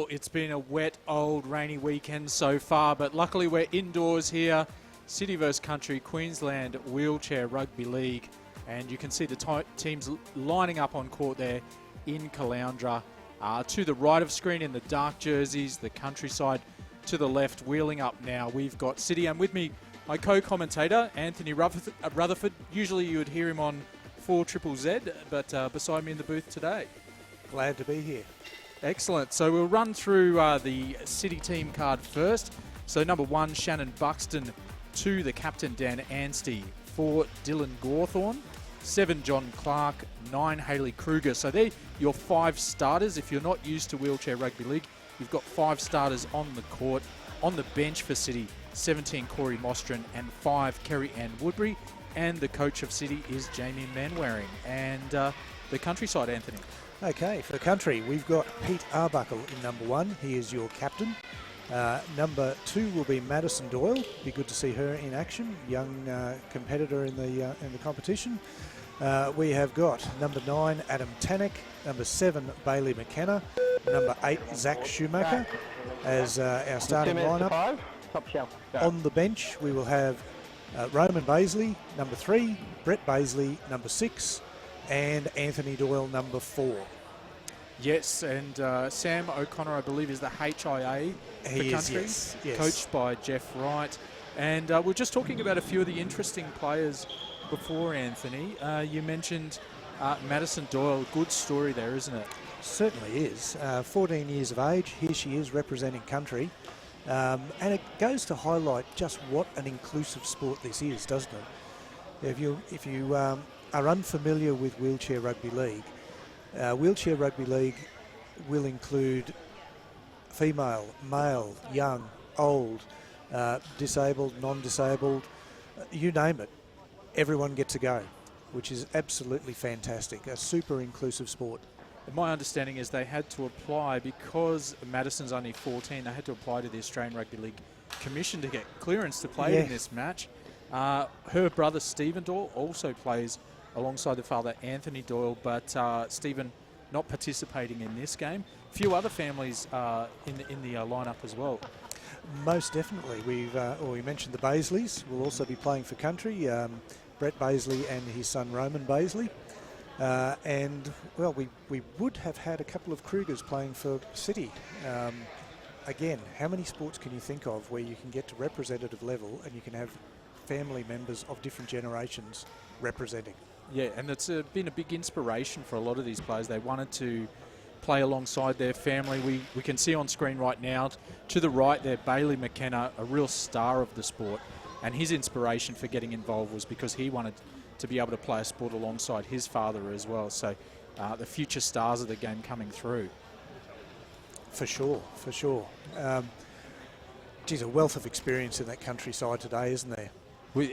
it's been a wet, old, rainy weekend so far, but luckily we're indoors here. City vs Country, Queensland Wheelchair Rugby League. And you can see the teams lining up on court there in Caloundra. To the right of screen in the dark jerseys, the Countryside to the left, wheeling up now. We've got City, and with me, my co-commentator, Anthony Rutherford. Usually you would hear him on 4ZZZ, but beside me in the booth today. Glad to be here. Excellent. So we'll run through the City team card first. So number 1, Shannon Buxton. 2, the captain, Dan Anstey. 4, Dylan Gawthorne. 7, John Clark. 9, Hayley Kruger. So they're your 5 starters. If you're not used to Wheelchair Rugby League, you've got 5 starters on the court. On the bench for City, 17, Corey Mostren, and 5, Kerry Ann Woodbury. And the coach of City is Jamie Manwaring. And the Countryside, Anthony. Okay, for the Country, we've got Pete Arbuckle in number 1. He is your captain. Number 2 will be Madison Doyle. Be good to see her in action. Young competitor in the competition. We have got number 9, Adam Tannock. Number 7, Bailey McKenna. Number 8, Zach Schumacher as our starting lineup. On the bench, we will have Roman Baisley, number 3, Brett Baisley, number 6, and Anthony Doyle, number 4. Yes, and Sam O'Connor, I believe, is the HIA for He Country, is, yes. coached by Jeff Wright. And we're just talking about a few of the interesting players before, Anthony. You mentioned Madison Doyle. Good story there, isn't it? Certainly is. 14 years of age, here she is representing Country. And it goes to highlight just what an inclusive sport this is, doesn't it? If you are unfamiliar with Wheelchair Rugby League, Wheelchair Rugby League will include female, male, young, old, disabled, non-disabled, you name it. Everyone gets a go, which is absolutely fantastic. A super inclusive sport. My understanding is they had to apply, because Madison's only 14, they had to apply to the Australian Rugby League Commission to get clearance to play in this match. Her brother Stephen Doyle also plays alongside the father Anthony Doyle, but Stephen not participating in this game. A few other families in the lineup as well. Most definitely. We mentioned the Baisleys will also be playing for Country. Brett Baisley and his son Roman Baisley. And, well, we would have had a couple of Krugers playing for City. Again, how many sports can you think of where you can get to representative level and you can have family members of different generations representing? Yeah, and it's been a big inspiration for a lot of these players. They wanted to play alongside their family. We can see on screen right now, to the right there, Bailey McKenna, a real star of the sport. And his inspiration for getting involved was because he wanted to be able to play a sport alongside his father as well. So the future stars of the game coming through. For sure, for sure. Geez, a wealth of experience in that Countryside today, isn't there?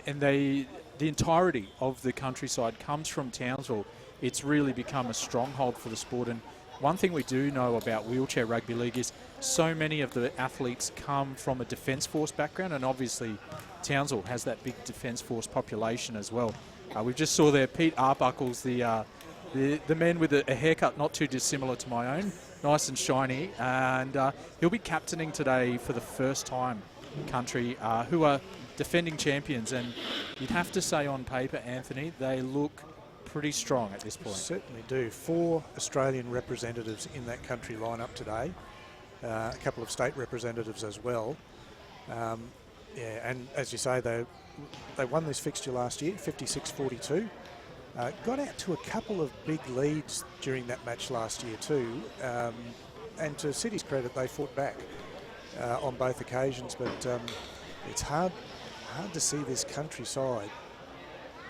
And the entirety of the Countryside comes from Townsville. It's really become a stronghold for the sport. And one thing we do know about Wheelchair Rugby League is so many of the athletes come from a Defence Force background, and obviously Townsville has that big Defence Force population as well. We just saw there Pete Arbuckle's the man with a haircut not too dissimilar to my own, nice and shiny, and he'll be captaining today for the first time Country, who are defending champions, and you'd have to say on paper, Anthony, they look pretty strong at this point. Certainly do. 4 Australian representatives in that Country lineup today, a couple of state representatives as well. Yeah, and as you say, they won this fixture last year, 56-42. Got out to a couple of big leads during that match last year too. And to City's credit, they fought back on both occasions. But it's hard to see this Countryside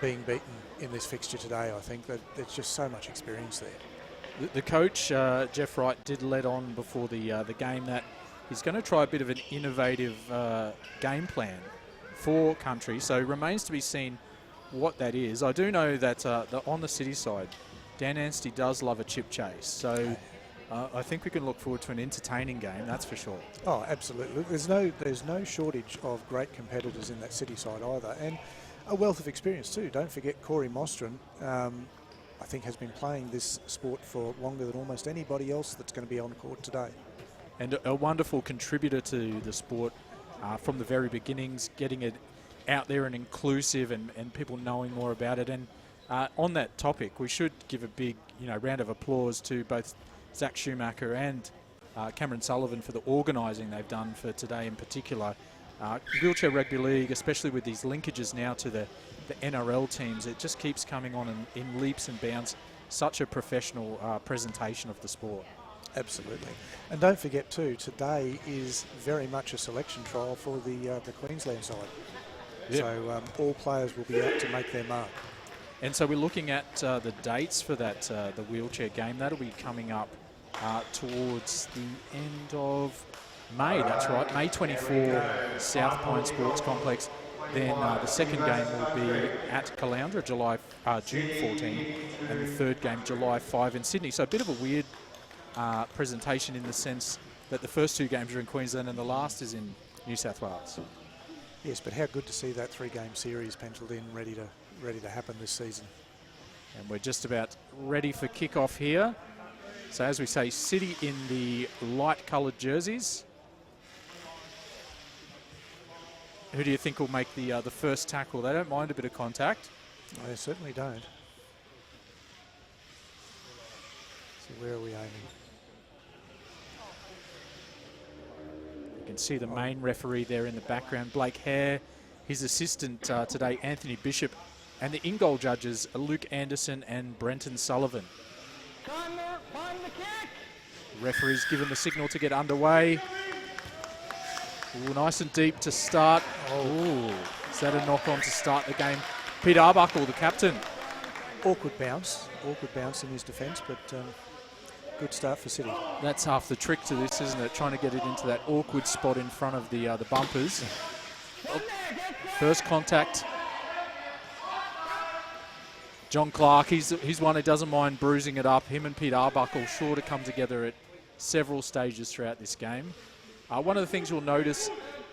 being beaten in this fixture today. I think that there's just so much experience there. The coach, Jeff Wright, did let on before the game that he's going to try a bit of an innovative game plan for Country, so it remains to be seen what that is. I do know that on the City side, Dan Anstey does love a chip chase, so I think we can look forward to an entertaining game, that's for sure. Oh, absolutely. There's no shortage of great competitors in that City side either, and a wealth of experience too. Don't forget Corey Mostren, I think has been playing this sport for longer than almost anybody else that's going to be on court today. and a wonderful contributor to the sport from the very beginnings, getting it out there and inclusive and people knowing more about it. And on that topic, we should give a big round of applause to both Zach Schumacher and Cameron Sullivan for the organising they've done for today in particular. Wheelchair Rugby League, especially with these linkages now to the NRL teams, it just keeps coming on in leaps and bounds. Such a professional presentation of the sport. Absolutely. And don't forget too, today is very much a selection trial for the Queensland side. Yep. So all players will be out to make their mark. And so we're looking at the dates for that, the wheelchair game. That'll be coming up towards the end of May, that's right, May 24, South Pine Sports Complex. Then the second game will be at Caloundra, June 14, and the third game, July 5 in Sydney. So a bit of a weird presentation in the sense that the first two games are in Queensland and the last is in New South Wales. Yes, but how good to see that three-game series penciled in, ready to happen this season. And we're just about ready for kickoff here. So as we say, City in the light-coloured jerseys. Who do you think will make the first tackle? They don't mind a bit of contact. They certainly don't. So where are we aiming? You can see the main referee there in the background, Blake Hare. His assistant today, Anthony Bishop. And the in-goal judges are Luke Anderson and Brenton Sullivan. Referee's given the signal to get underway. Ooh, nice and deep to start. Oh, is that a knock-on to start the game? Pete Arbuckle, the captain. Awkward bounce in his defence, but good start for City. That's half the trick to this, isn't it? Trying to get it into that awkward spot in front of the bumpers. Oh, first contact. John Clark, he's one who doesn't mind bruising it up. Him and Pete Arbuckle sure to come together at several stages throughout this game. One of the things you'll notice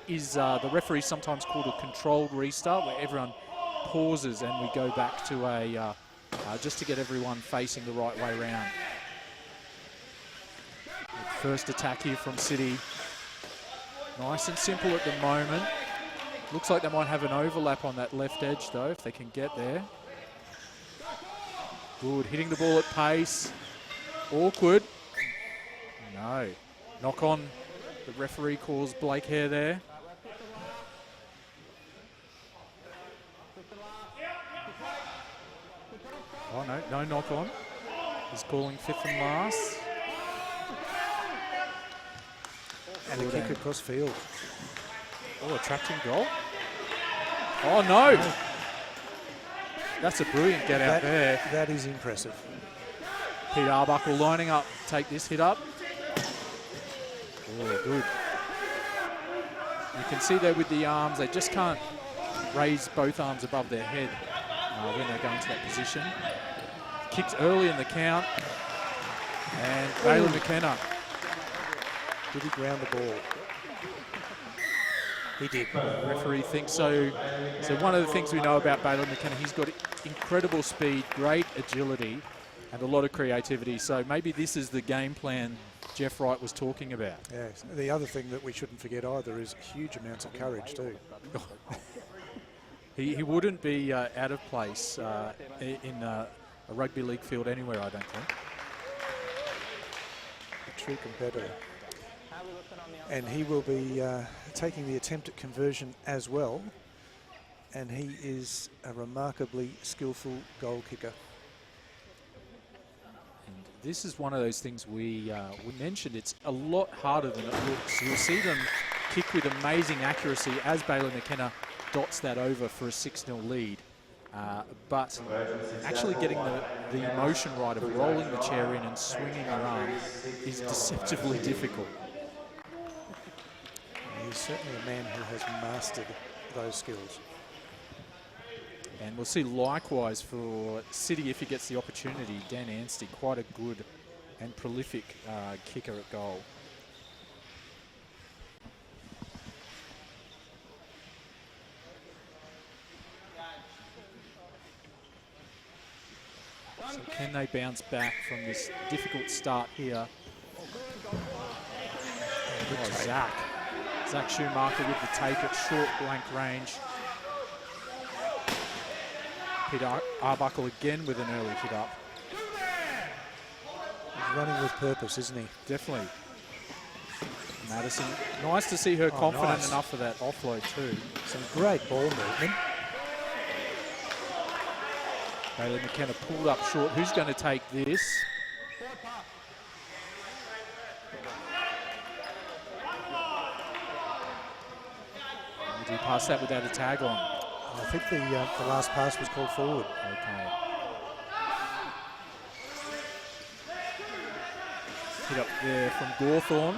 is the referee sometimes called a controlled restart, where everyone pauses and we go back to a just to get everyone facing the right way round. First attack here from City. Nice and simple at the moment. Looks like they might have an overlap on that left edge though, if they can get there. Good, hitting the ball at pace. Awkward. No. Knock on. The referee calls Blake Hare there. Oh, no knock on. He's calling fifth and last. And a kick across field. Oh, a trapped in goal. Oh, no. That's a brilliant get out there. That is impressive. Pete Arbuckle lining up, take this hit up. Oh, good. You can see there with the arms, they just can't raise both arms above their head when they're going to that position. Kicks early in the count. And Bailey McKenna. Did he ground the ball? He did. The referee thinks so. So one of the things we know about Bailey McKenna, he's got incredible speed, great agility, and a lot of creativity. So maybe this is the game plan Jeff Wright was talking about. Yes. The other thing that we shouldn't forget either is huge amounts of courage too. He wouldn't be out of place in a rugby league field anywhere, I don't think. A true competitor. And he will be taking the attempt at conversion as well. And he is a remarkably skillful goal kicker. And this is one of those things we mentioned. It's a lot harder than it looks. You'll see them kick with amazing accuracy as Bailey McKenna dots that over for a 6-0 lead. But actually getting the motion right of rolling the chair in and swinging your arm is deceptively difficult. He's certainly a man who has mastered those skills. And we'll see likewise for City if he gets the opportunity. Dan Anstey, quite a good and prolific kicker at goal. So can they bounce back from this difficult start here? Zach Schumacher with the take at short blank range. Peter Arbuckle again with an early hit up. He's running with purpose, isn't he? Definitely. Madison, nice to see her confident enough for that offload too. Some great ball movement. Bailey McKenna pulled up short. Who's going to take this? Did he pass that without a tag on? I think the last pass was called forward. Okay. Hit up there from Gawthorne.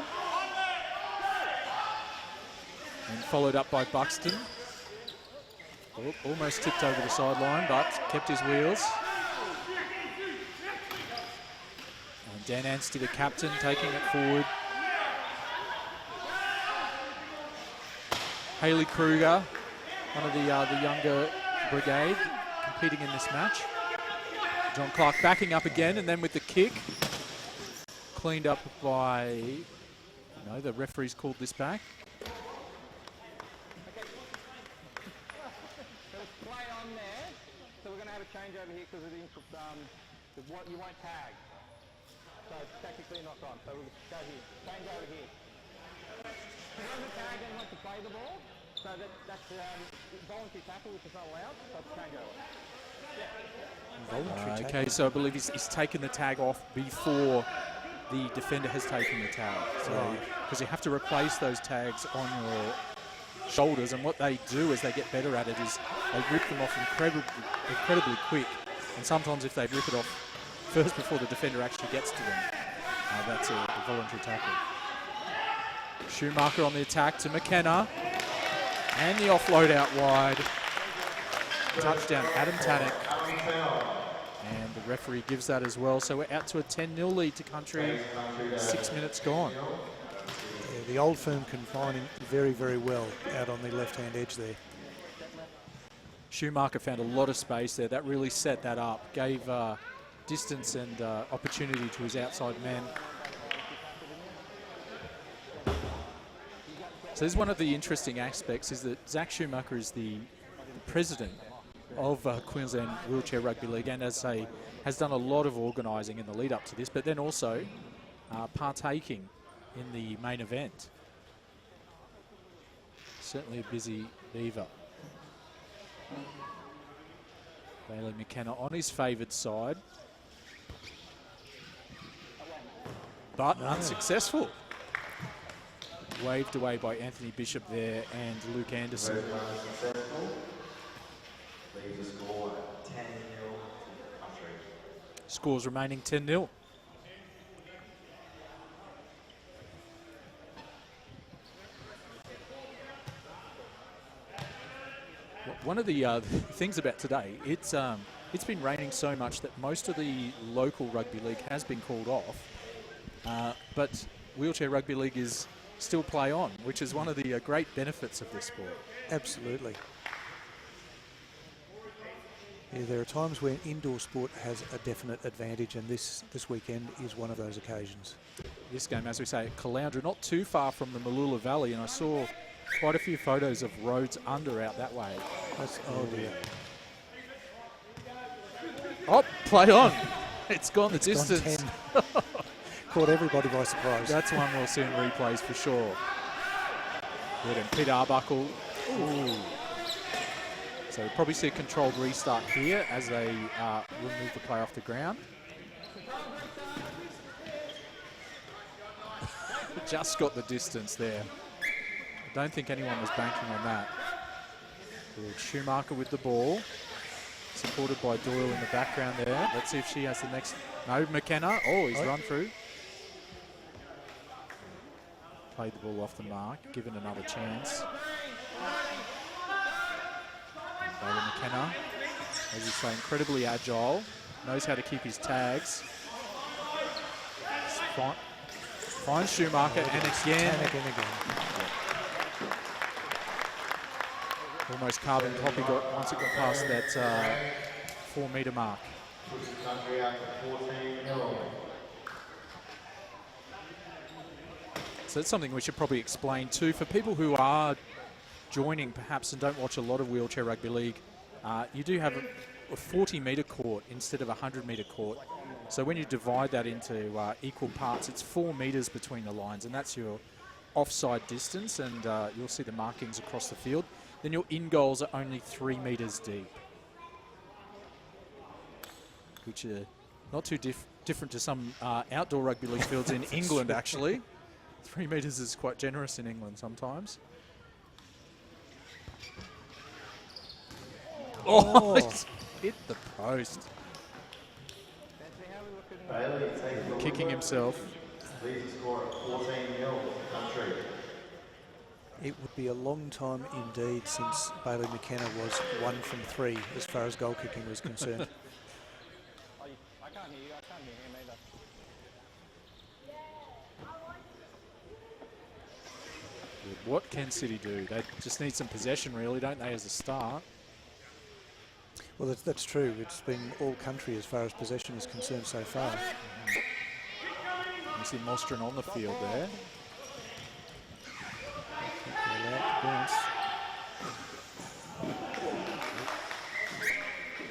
And followed up by Buxton. Almost tipped over the sideline, but kept his wheels. And Dan Anstey, the captain, taking it forward. Hayley Kruger, one of the younger brigade, competing in this match. John Clark backing up again, and then with the kick, cleaned up by, no, the referee's called this back. Change over here because you won't tag. So it's technically not on. So we'll go here. Change over here. If you want to tag and want to play the ball, so that's voluntary tackle, which is not allowed. So it's change over. Okay, so I believe he's taken the tag off before the defender has taken the tag. So because you have to replace those tags on your shoulders, and what they do as they get better at it is they rip them off incredibly quick, and sometimes if they rip it off first before the defender actually gets to them, that's a voluntary tackle. Schumacher on the attack to McKenna, and the offload out wide. Touchdown, Adam Tannock, and the referee gives that as well, so we're out to a 10-0 lead to Country, 6 minutes gone. The Old Firm confining very, very well out on the left-hand edge there. Schumacher found a lot of space there. That really set that up, gave distance and opportunity to his outside men. So this is one of the interesting aspects, is that Zach Schumacher is the president of Queensland Wheelchair Rugby League, and as I say, has done a lot of organising in the lead up to this, but then also partaking in the main event. Certainly a busy beaver. Bailey McKenna on his favoured side, but unsuccessful. Waved away by Anthony Bishop there and Luke Anderson. Scores remaining 10-0. One of the things about today, it's been raining so much that most of the local rugby league has been called off, but Wheelchair Rugby League is still play on, which is one of the great benefits of this sport. Absolutely. Yeah, there are times when indoor sport has a definite advantage, and this weekend is one of those occasions. This game, as we say, at Caloundra, not too far from the Mooloolah Valley, and I saw quite a few photos of roads under out that way. Oh dear. Oh, play on. It's gone the distance. Gone 10. Caught everybody by surprise. That's one we'll see in replays for sure. Good, and Peter Arbuckle. Ooh. So we'll probably see a controlled restart here as they remove the play off the ground. Just got the distance there. I don't think anyone was banking on that. Good. Schumacher with the ball, supported by Doyle in the background there. Let's see if she has the next. No, McKenna. Oh, he's run through. Played the ball off the mark, given another chance. Bailey McKenna, as you say, incredibly agile, knows how to keep his tags. Finds Schumacher, and again. Almost carbon copy once it got past that 4 metre mark. So that's something we should probably explain too for people who are joining perhaps and don't watch a lot of wheelchair rugby league. You do have a 40-metre court instead of a 100-metre court. So when you divide that into equal parts, it's 4 metres between the lines, and that's your offside distance, and you'll see the markings across the field. Then your in goals are only 3 metres deep, which are not too different to some outdoor rugby league fields in England, actually. 3 metres is quite generous in England sometimes. Oh, it's hit the post. Kicking himself. It would be a long time indeed since Bailey McKenna was 1 from 3 as far as goal kicking was concerned. I can't hear you. I can't hear him either. What can City do? They just need some possession, really, don't they, as a start? Well, that's true. It's been all country as far as possession is concerned so far. You see Mostrin on the field there. Bounce.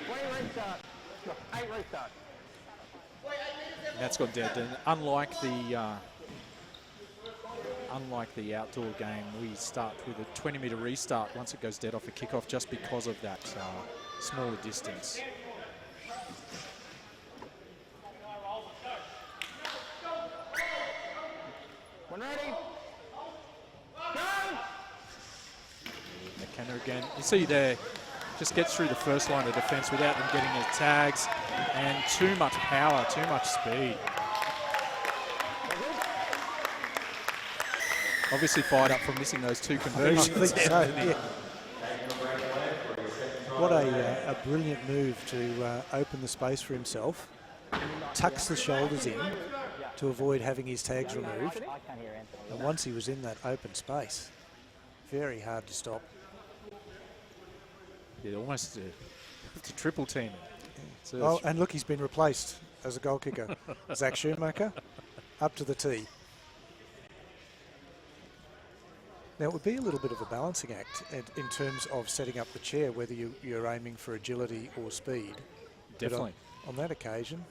20 restart. 8 restart. And that's gone dead. And unlike the outdoor game, we start with a 20-metre restart once it goes dead off a kickoff, just because of that smaller distance. When ready. Go! McKenna again. You see there, just gets through the first line of defence without them getting their tags, and too much power, too much speed. Obviously fired up from missing those 2 conversions. I think so, yeah. What a brilliant move to open the space for himself. Tucks the shoulders in to avoid having his tags removed. And once he was in that open space, very hard to stop. Yeah, almost to triple team it. So Oh, and look, he's been replaced as a goal kicker. Zach Schumacher up to the tee. Now, it would be a little bit of a balancing act in terms of setting up the chair, whether you're aiming for agility or speed. Definitely. On that occasion,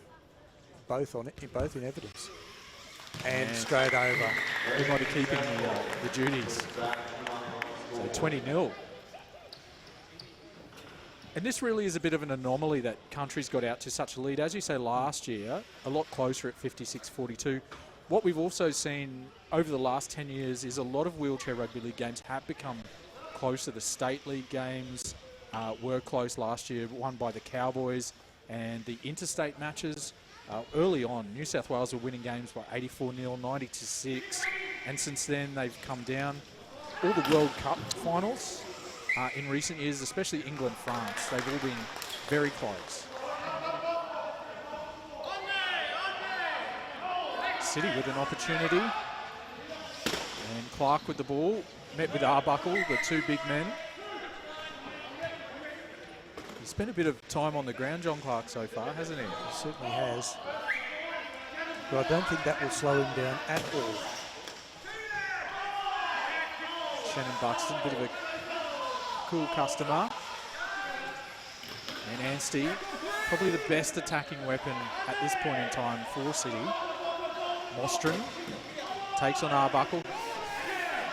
both in evidence. And straight over. He might be keeping the duties. So 20-0. And this really is a bit of an anomaly that country's got out to such a lead. As you say, last year, a lot closer at 56-42. What we've also seen over the last 10 years is a lot of wheelchair rugby league games have become closer. The state league games were close last year, won by the Cowboys, and the interstate matches early on, New South Wales were winning games by 84-0, 90-6, and since then they've come down. All the World Cup finals in recent years, especially England, France, they've all been very close. City with an opportunity, and Clark with the ball, met with Arbuckle, the 2 big men. He's spent a bit of time on the ground, John Clark, so far, hasn't he? He certainly has. But I don't think that will slow him down at all. Shannon Buxton, bit of a cool customer. And Anstey, probably the best attacking weapon at this point in time for City. Mostrin takes on Arbuckle.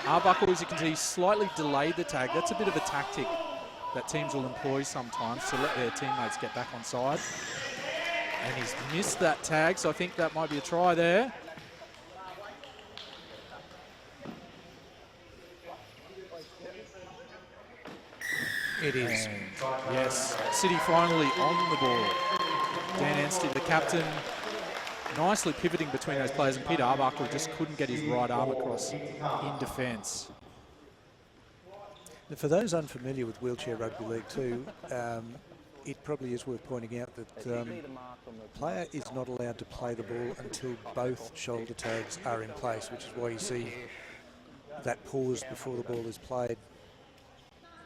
Arbuckle, as you can see, slightly delayed the tag. That's a bit of a tactic that teams will employ sometimes to let their teammates get back on side. And he's missed that tag, so I think that might be a try there. It is. And yes, City finally on the ball. Dan Anstey, the captain, nicely pivoting between those players, and Peter Arbuckle just couldn't get his right arm across in defence. For those unfamiliar with wheelchair rugby league too, it probably is worth pointing out that the player is not allowed to play the ball until both shoulder tags are in place, which is why you see that pause before the ball is played.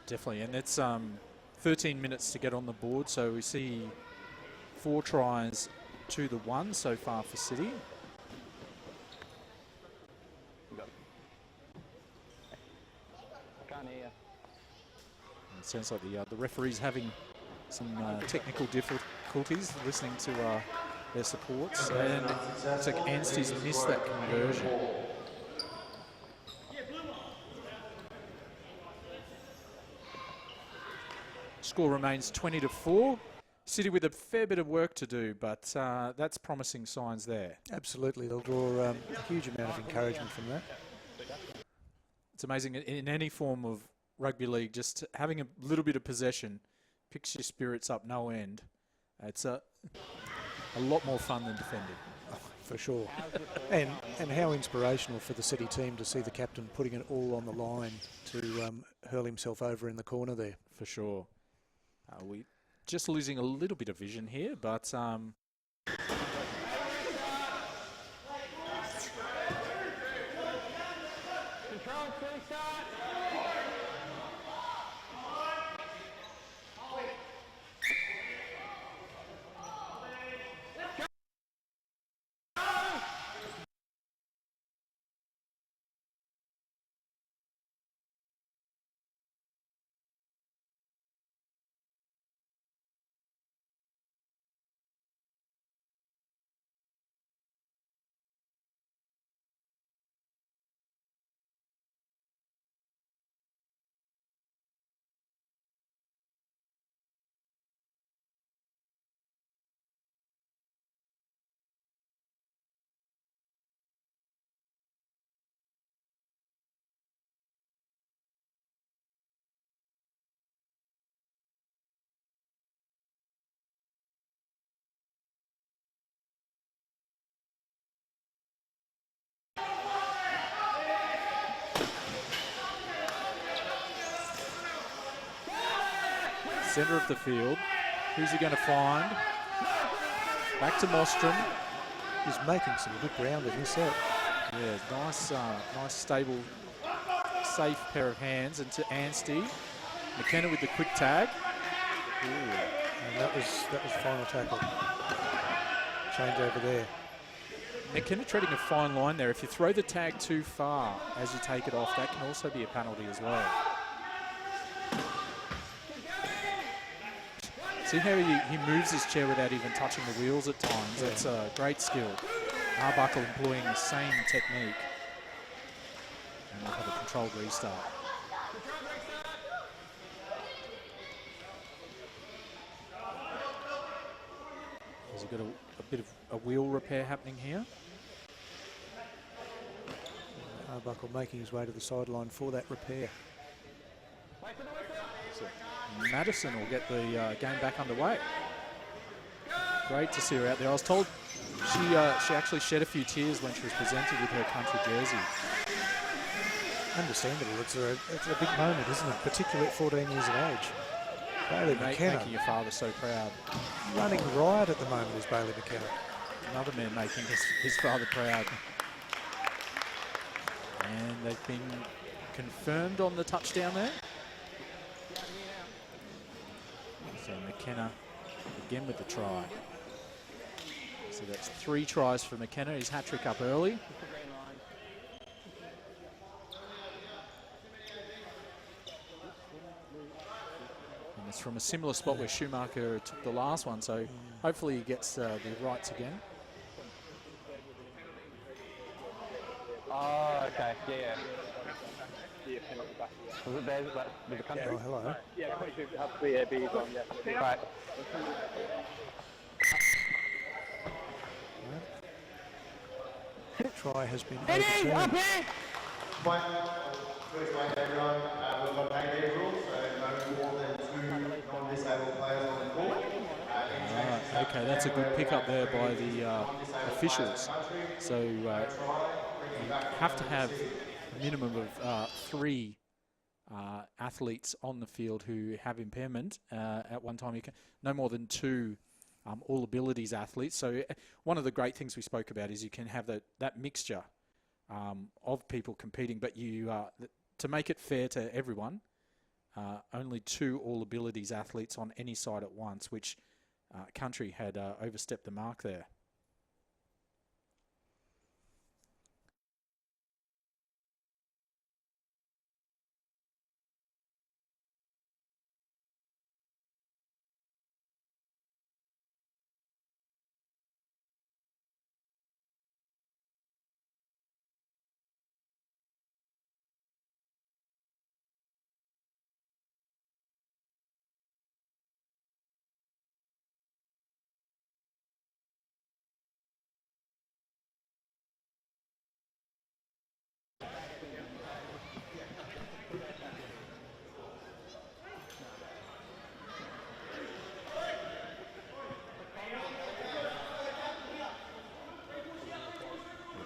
Definitely, and it's 13 minutes to get on the board, so we see 4 tries to the 1 so far for City. Sounds like the referee's having some technical difficulties listening to their supports, and it's like Anstey's missed that conversion. Score remains 20-4. City with a fair bit of work to do, but that's promising signs there. Absolutely, they'll draw a huge amount of encouragement from that. It's amazing in any form of rugby league, just having a little bit of possession picks your spirits up no end. It's a lot more fun than defending. Oh, for sure. and how inspirational for the City team to see the captain putting it all on the line to hurl himself over in the corner there. For sure. We just losing a little bit of vision here, but Control, free start. Centre of the field. Who's he going to find? Back to Mostrom. He's making some good ground in this set. Yeah, nice, stable, safe pair of hands. And to Anstey. McKenna with the quick tag. Ooh. And that was final tackle. Change over there. McKenna treading a fine line there. If you throw the tag too far as you take it off, that can also be a penalty as well. See how he moves his chair without even touching the wheels at times. Yeah. That's a great skill. Arbuckle employing the same technique. And we'll have a controlled restart. Has he got a bit of a wheel repair happening here? Arbuckle making his way to the sideline for that repair. So Madison will get the game back underway. Great to see her out there. I was told she actually shed a few tears when she was presented with her country jersey. Understandable. It's a big moment, isn't it? Particularly at 14 years of age. Bailey McKenna. Making your father so proud. Running riot at the moment is Bailey McKenna. Another man making his father proud. And they've been confirmed on the touchdown there. So McKenna again with the try. So that's 3 tries for McKenna. His hat-trick up early. And it's from a similar spot where Schumacher took the last one, so hopefully he gets the rights again. Oh, okay, yeah. Was it there? With the country? Oh, hello. Yeah, 22 have 3 ABs on, yeah. Right. Try has been overturned. First one, everyone, we've got 8 day rules, so no more than 2 non-disabled players on the court. Okay, that's a good pickup there by the officials. So you have to have a minimum of 3 athletes on the field who have impairment at one time. You can no more than 2 all abilities athletes. So one of the great things we spoke about is you can have that mixture of people competing, but you to make it fair to everyone, only 2 all abilities athletes on any side at once, which country had overstepped the mark there.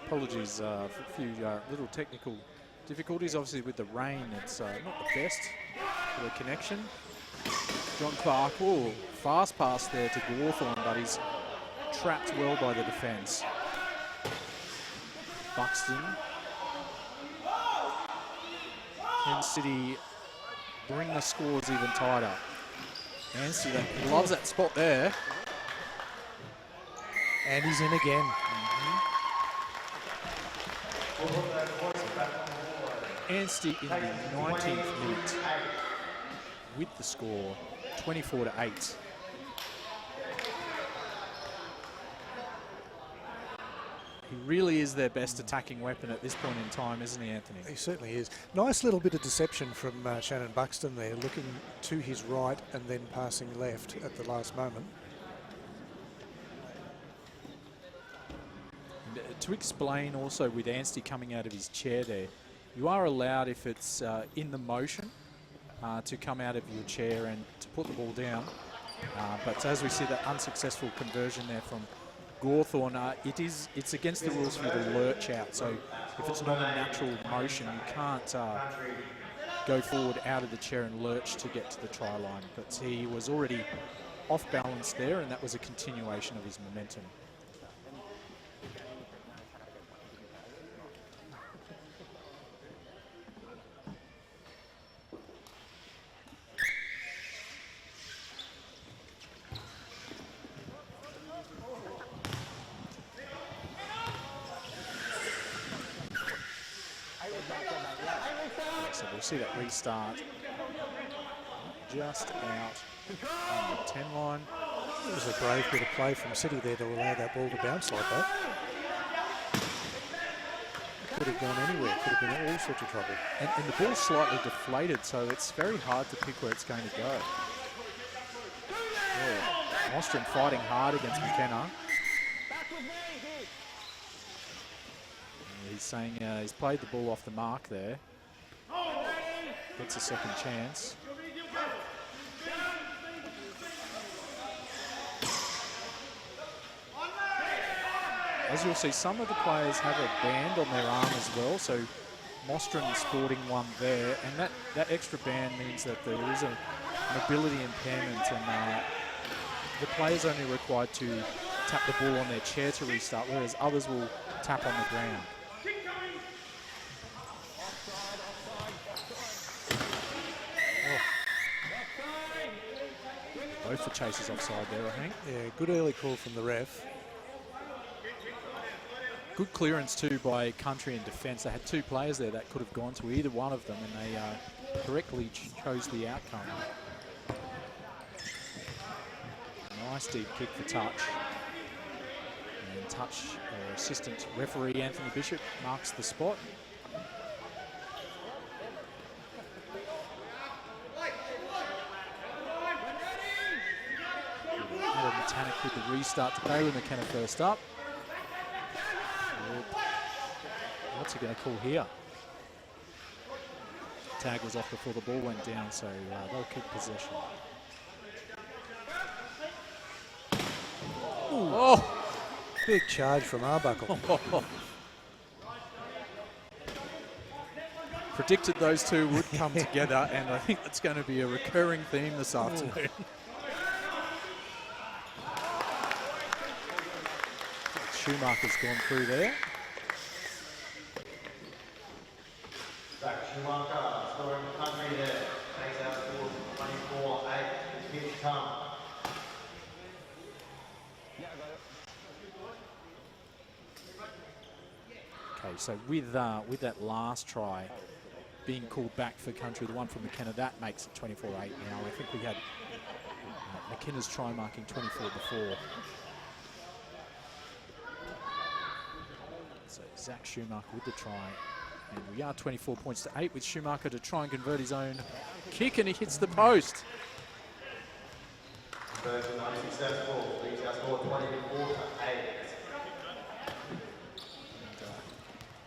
apologies for a few little technical difficulties. Obviously with the rain, it's not the best for the connection. John Clark, oh, fast pass there to Gawthorne, but he's trapped well by the defence. Buxton. Kansas City bring the scores even tighter. Anstey loves that spot there. And he's in again. Anstey in the 19th minute with the score, 24-8. He really is their best attacking weapon at this point in time, isn't he, Anthony? He certainly is. Nice little bit of deception from Shannon Buxton there, looking to his right and then passing left at the last moment. And, to explain also with Anstey coming out of his chair there, you are allowed, if it's in the motion, to come out of your chair and to put the ball down. But as we see that unsuccessful conversion there from Gawthorne, it's against the rules for you to lurch out. So if it's not a natural motion, you can't go forward out of the chair and lurch to get to the try line. But he was already off balance there, and that was a continuation of his momentum. So we'll see that restart just out on the 10 line. It was a brave bit of play from City there to allow that ball to bounce like that. Could have gone anywhere, could have been in all sorts of trouble. And the ball's slightly deflated, so it's very hard to pick where it's going to go. Oh, Mostyn fighting hard against McKenna. He's saying he's played the ball off the mark there. Gets a second chance. As you'll see, some of the players have a band on their arm as well, so Mostyn sporting one there, and that extra band means that there is a mobility impairment, and the player's only required to tap the ball on their chair to restart, whereas others will tap on the ground. Both the chasers offside there, I think. Yeah, good early call from the ref. Good clearance too by Country in defence. They had two players there that could have gone to either one of them, and they correctly chose the outcome. Nice deep kick for touch. And touch, assistant referee Anthony Bishop marks the spot. Adam Mechanic with the restart to Bailey McKenna first up. What's he going to call here? Tag was off before the ball went down, so they'll keep possession. Ooh. Oh! Big charge from Arbuckle. Predicted those two would come together, and I think that's going to be a recurring theme this afternoon. Schumacher's gone through there. Zach Schumacher scoring for Country there. Takes out score 24-8. It's Mitch Tum. Okay, so with that last try being called back for Country, the one from McKenna, that makes it 24-8 now. I think we had McKenna's try marking 24 before. So Zach Schumacher with the try. And we are 24 points to 8 with Schumacher to try and convert his own kick, and he hits the post. Conversion unsuccessful. Leaves our score 24-8.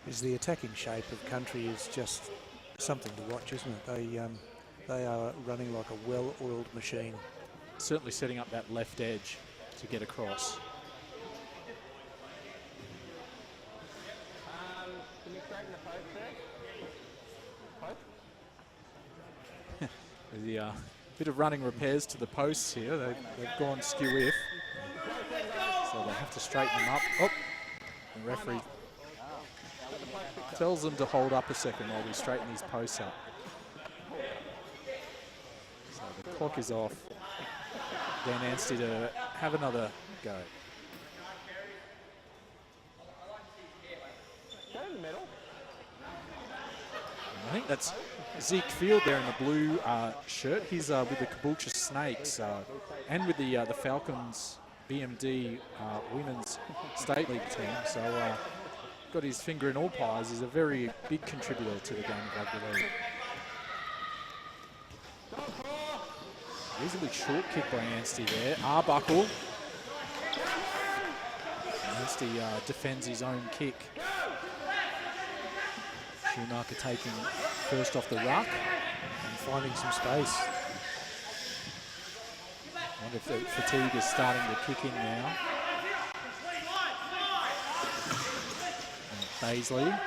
Is the attacking shape of Country is just something to watch, isn't it? They are running like a well-oiled machine. Certainly setting up that left edge to get across. The bit of running repairs to the posts here. They've gone skew-if. So they have to straighten them up. Oh, the referee tells them to hold up a second while we straighten these posts up. So the clock is off. Dan Anstey to have another go. I think that's Zeke Field there in the blue shirt. He's with the Caboolture Snakes and with the Falcons BMD Women's State League team. So got his finger in all pies. He's a very big contributor to the game of rugby league. Reasonably short kick by Anstey there. Arbuckle. Anstey defends his own kick. Schumacher taking first off the ruck and finding some space. I wonder if the fatigue is starting to kick in now. And Baisley.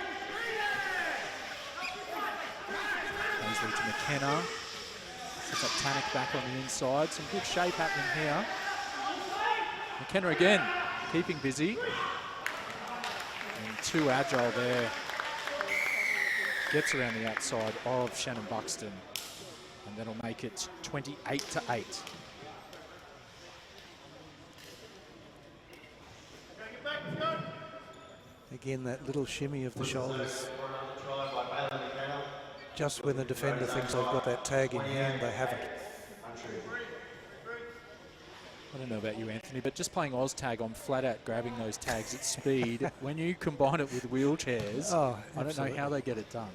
Baisley to McKenna. Sets up Tannock back on the inside. Some good shape happening here. McKenna again, keeping busy. And too agile there. Gets around the outside of Shannon Buxton. And that'll make it 28-8. Again, that little shimmy of the shoulders. Just when the defender thinks they've got that tag in hand, they haven't. I don't know about you, Anthony, but just playing Oz tag, I'm flat out grabbing those tags at speed. When you combine it with wheelchairs, I don't know how they get it done.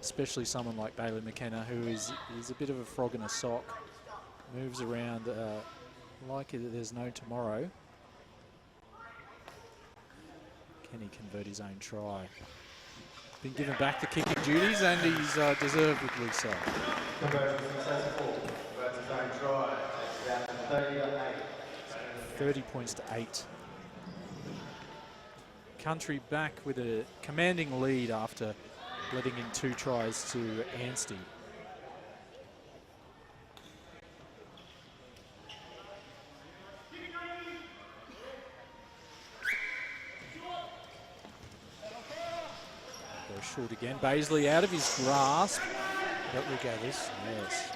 Especially someone like Bailey McKenna, who is a bit of a frog in a sock, moves around like there's no tomorrow. Can he convert his own try? Been given back the kicking duties, and he's deservedly so. Conversion successful. Converts his own try. Takes it down to 30-8. 30 points to 8. Country back with a commanding lead after letting in 2 tries to Anstey. Goes short again. Baisley out of his grasp. But we go this. Yes.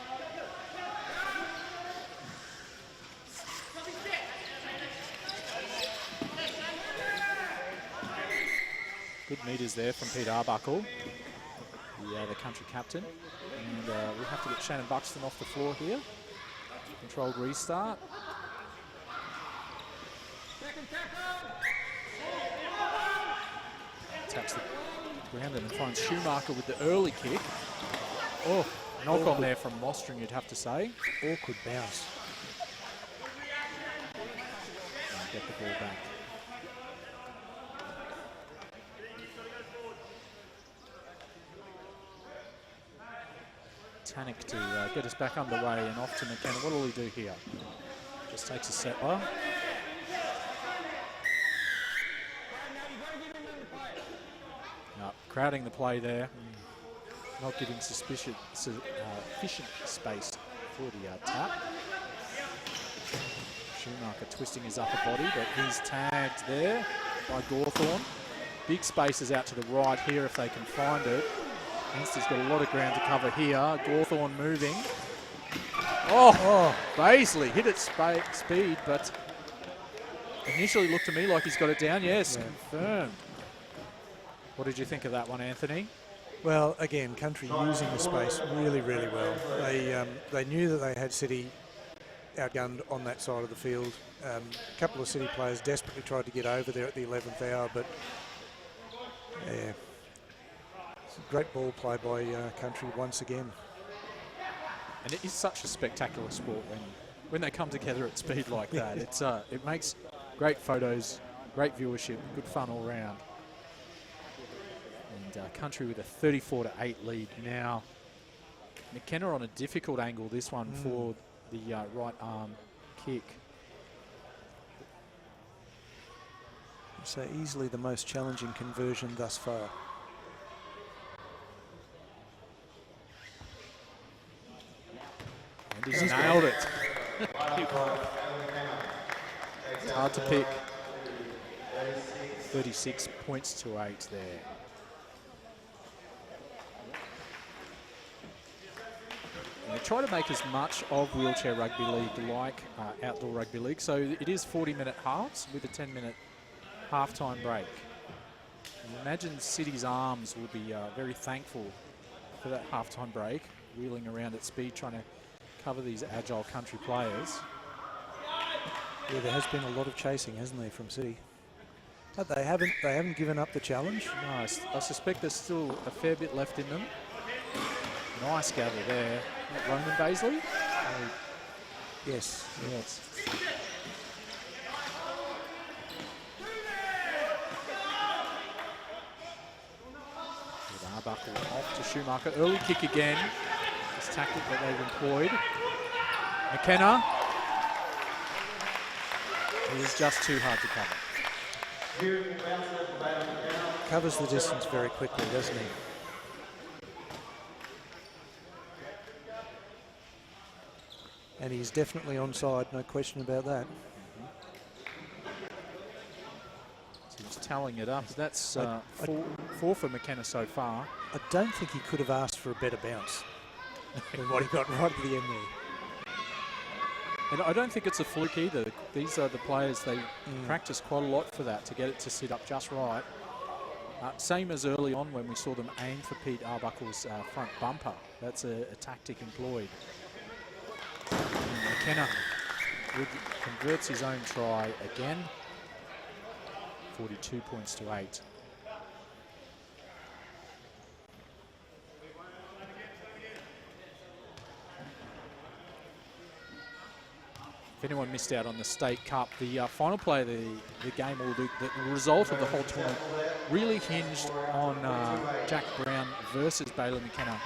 Good meters there from Pete Arbuckle, the country captain. And we'll have to get Shannon Buxton off the floor here. Controlled restart. Taps the ground and finds Schumacher with the early kick. Oh, knock on there from Mostring, you'd have to say. Awkward bounce. And get the ball back. Tannock to get us back underway and off to McKenna. What will he do here? Just takes a settler. Crowding the play there. Not giving sufficient space for the tap. Schumacher twisting his upper body, but he's tagged there by Gawthorne. Big spaces out to the right here if they can find it. Anstey's got a lot of ground to cover here. Gawthorne moving. Oh, Baisley hit at speed, but initially looked to me like he's got it down. Yes, confirmed. What did you think of that one, Anthony? Well, again, Country using the space really, really well. They knew that they had City outgunned on that side of the field. A couple of City players desperately tried to get over there at the 11th hour, but yeah, it's a great ball play by Country once again. And it is such a spectacular sport when they come together at speed like that. It's it makes great photos, great viewership, good fun all round. And Country with a 34-8 lead now. McKenna on a difficult angle, this one for the right arm kick. So easily the most challenging conversion thus far. He's nailed it. It's hard to pick. 36 points to 8 there. And they try to make as much of wheelchair rugby league like outdoor rugby league. So it is 40-minute halves with a 10-minute halftime break. And imagine City's Arms will be very thankful for that halftime break, wheeling around at speed, trying to cover these agile country players. Yeah, there has been a lot of chasing, hasn't there, from City? But they haven't given up the challenge. No, I suspect there's still a fair bit left in them. Nice gather there. Roman Baisley? Yes. Yes. With Arbuckle off to Schumacher. Early kick again. This tactic that they've employed. McKenna. He is just too hard to cover. Covers the distance very quickly, doesn't he? And he's definitely onside, no question about that. So he's tallying it up. That's four for McKenna so far. I don't think he could have asked for a better bounce than what he got right at the end there. And I don't think it's a fluke either. These are the players, they practice quite a lot for that, to get it to sit up just right. Same as early on when we saw them aim for Pete Arbuckle's front bumper. That's a tactic employed. And McKenna converts his own try again. 42 points to 8. If anyone missed out on the State Cup, the final play of the game, or the result of the whole tournament, really hinged on Jack Brown versus Bailey McKenna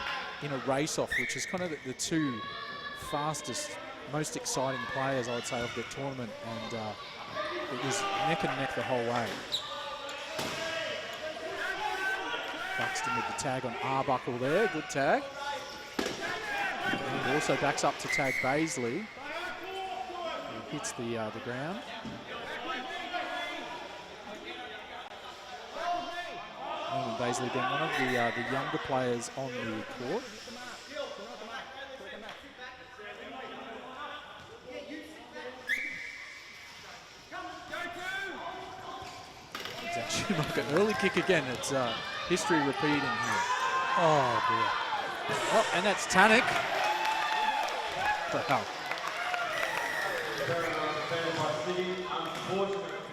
in a race-off, which is kind of the two fastest, most exciting players, I would say, of the tournament, and it was neck and neck the whole way. Buxton with the tag on Arbuckle there, good tag. And also backs up to tag Baisley. Hits the ground. Norman Baisley being one of the younger players on the court. Zach Schumacher, early kick again. It's history repeating here. Oh, dear. Oh, and that's Tannick. Wow.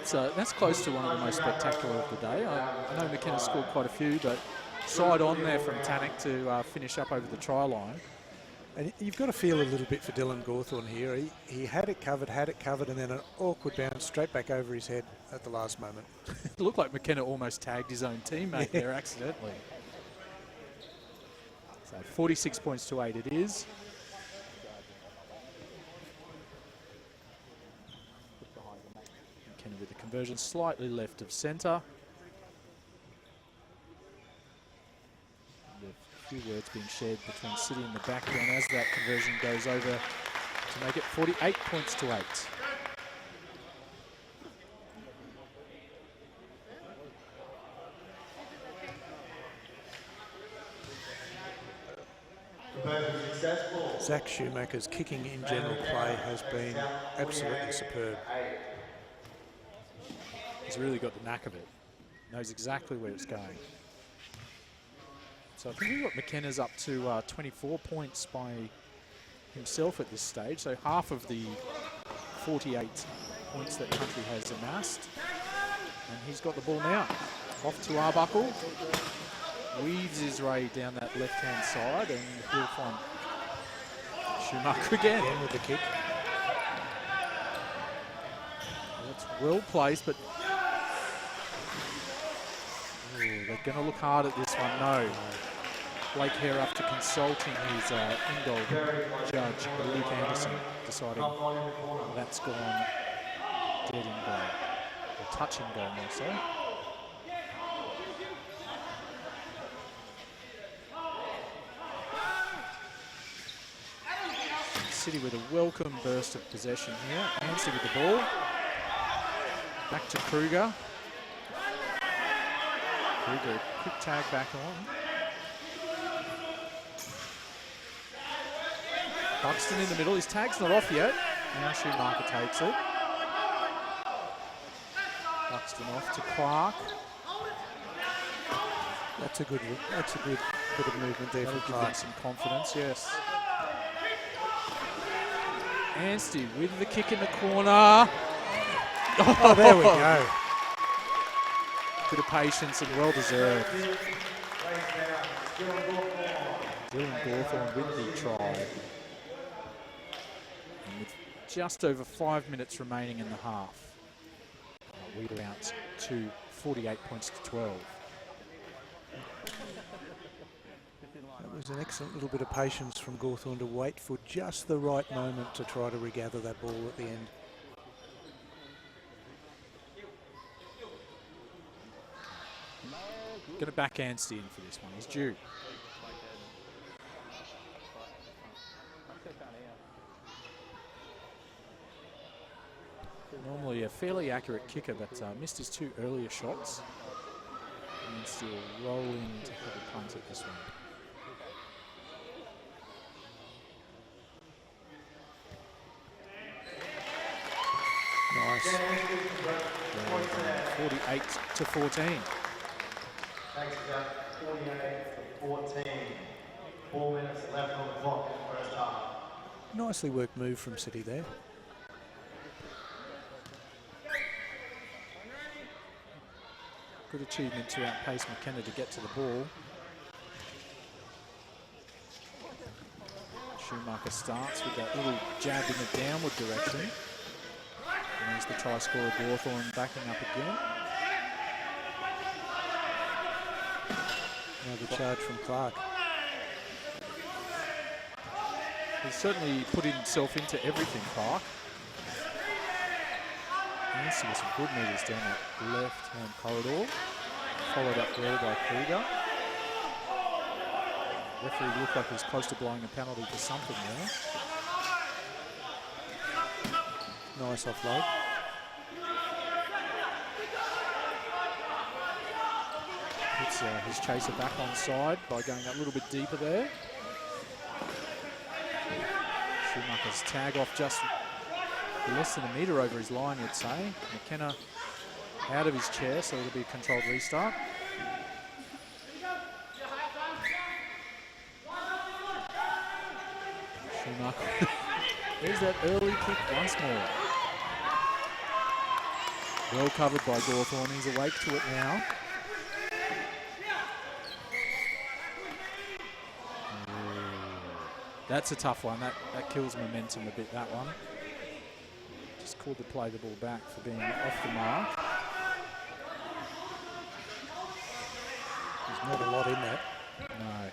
So that's close to one of the most spectacular of the day. I know McKenna scored quite a few, but side on there from Tannick to finish up over the try line. And you've got to feel a little bit for Dylan Gawthorne here. He had it covered, and then an awkward bounce straight back over his head at the last moment. It looked like McKenna almost tagged his own teammate there accidentally. So 46 points to 8 it is. McKenna with the conversion slightly left of centre. A few words being shared between City and the background as that conversion goes over to make it 48 points to 8. Zach Schumacher's kicking in general play has been absolutely superb. He's really got the knack of it. Knows exactly where it's going. So I think we've got McKenna's up to 24 points by himself at this stage. So half of the 48 points that country has amassed. And he's got the ball now. Off to Arbuckle. Weaves his way down that left-hand side, and he'll find Schumacher again. Again with the kick. That's well placed, but they're going to look hard at this one. No. Blake Hare, after consulting his in-goal judge, Luke Anderson, deciding that's gone dead in goal. Or touching goal, more so. City with a welcome burst of possession here. Anstey with the ball. Back to Kruger. Kruger, quick tag back on. Buxton in the middle. His tag's not off yet. Now Schumacher takes it. Buxton off to Clark. That's a good bit of movement there for That'll give Clark. them some confidence, yes. Anstey with the kick in the corner. Oh, there we go. Bit of patience and well deserved. Dylan Gawthorne with the try. And with just over 5 minutes remaining in the half, we're out to 48 points to 12. That was an excellent little bit of patience from Gawthorne to wait for just the right moment to try to regather that ball at the end. Going to back Anstey in for this one. He's due. Normally a fairly accurate kicker, but missed his 2 earlier shots. And still rolling to have a punt at this one. Nice. 48 to 14. Thanks, Jack. 48-14. 4 minutes left on the clock in the first half. Nicely worked move from City there. Good achievement to outpace McKenna to get to the ball. Schumacher starts with that little jab in the downward direction. And there's the try scorer, Gawthorne backing up again. Now the charge from Clark. He's certainly put himself into everything, Clark. Anstey with some good meters down that left-hand corridor. Followed up well by Kruger. Referee looked like he was close to blowing a penalty for something there. Nice offload. Puts his chaser back on side by going a little bit deeper there. Schumacher's tag off just less than a metre over his line, you'd say. McKenna out of his chair, so it'll be a controlled restart. Schumacher. There's that early kick once more. Well covered by Gawthorne. He's awake to it now. That's a tough one. That kills momentum a bit, that one. Just called the play the ball back for being off the mark. There's not a lot in that. No.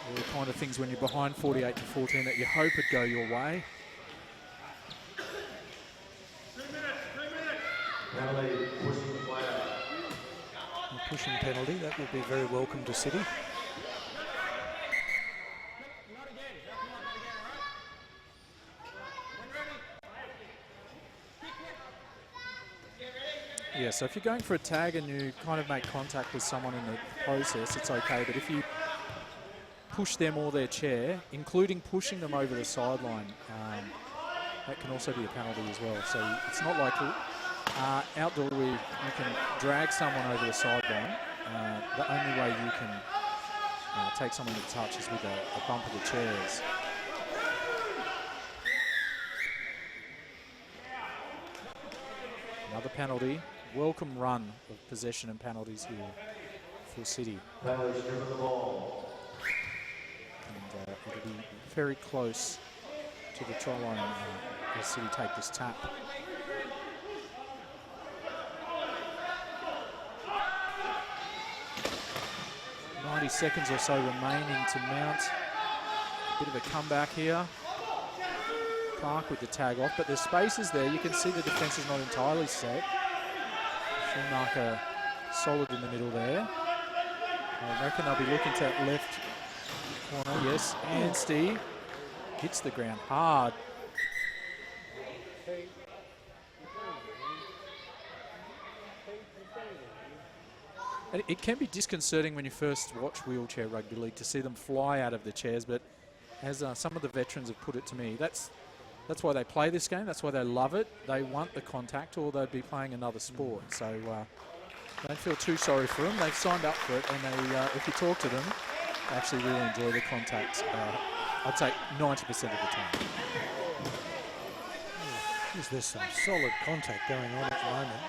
All the kind of things when you're behind 48 to 14 that you hope would go your way. A pushing penalty, that will be very welcome to City. Yeah, so if you're going for a tag and you kind of make contact with someone in the process, it's okay. But if you push them or their chair, including pushing them over the sideline, that can also be a penalty as well. So it's not like outdoor where you can drag someone over the sideline. The only way you can take someone to touch is with a bump of the chairs. Another penalty. Welcome run of possession and penalties here for City. Penalty strip of the ball. And it'll be very close to the try line as City take this tap. .90 seconds or so remaining to mount a bit of a comeback here. Clark with the tag off, but there's spaces there. You can see the defence is not entirely set. Schumacher solid in the middle there. I reckon they'll be looking to that left corner, yes. Anstey hits the ground hard. And it can be disconcerting when you first watch wheelchair rugby league to see them fly out of the chairs, but as some of the veterans have put it to me, that's why they play this game, that's why they love it. They want the contact or they'd be playing another sport. So don't feel too sorry for them. They've signed up for it, and they, if you talk to them, they actually really enjoy the contact. I'd say 90% of the time. There's some solid contact going on at the moment.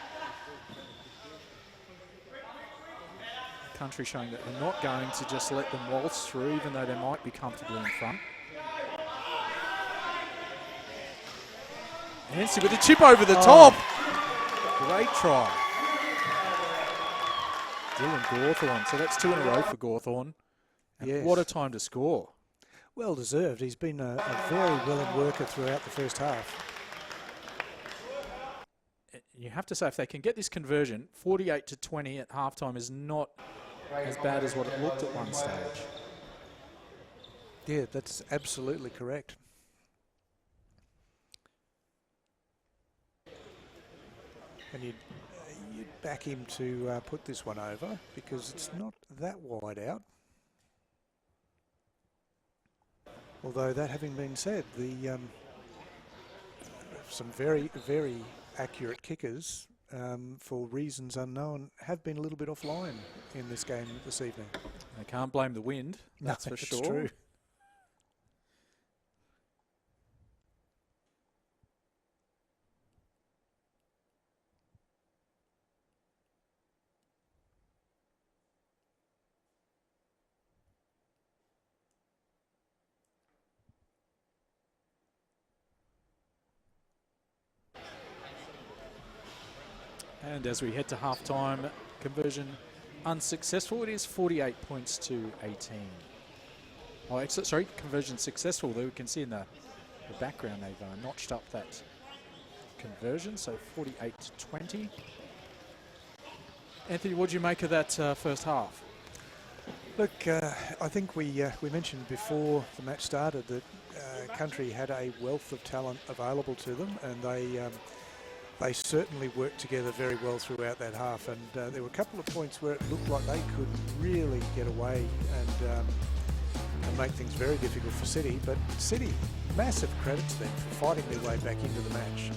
Country showing that they're not going to just let them waltz through, even though they might be comfortably in front. Anstey with a chip over the top. Great try. Dylan Gawthorne. So that's 2 in a row for Gawthorne. And yes. What a time to score. Well deserved. He's been a very willing worker throughout the first half. You have to say, if they can get this conversion, 48-20 at halftime is not as bad as what it looked at one stage. Yeah, that's absolutely correct. And you'd back him to put this one over because it's not that wide out. Although that having been said, the some very, very accurate kickers, for reasons unknown, have been a little bit offline in this game this evening. They can't blame the wind, that's for sure. True. And as we head to half-time, conversion unsuccessful. It is 48 points to 18. Oh, sorry, conversion successful. Though we can see in the background they've notched up that conversion, so 48-20. Anthony, what do you make of that first half? Look, I think we mentioned before the match started that Country had a wealth of talent available to them, and they certainly worked together very well throughout that half. And there were a couple of points where it looked like they could really get away and make things very difficult for City. But City, massive credit to them for fighting their way back into the match.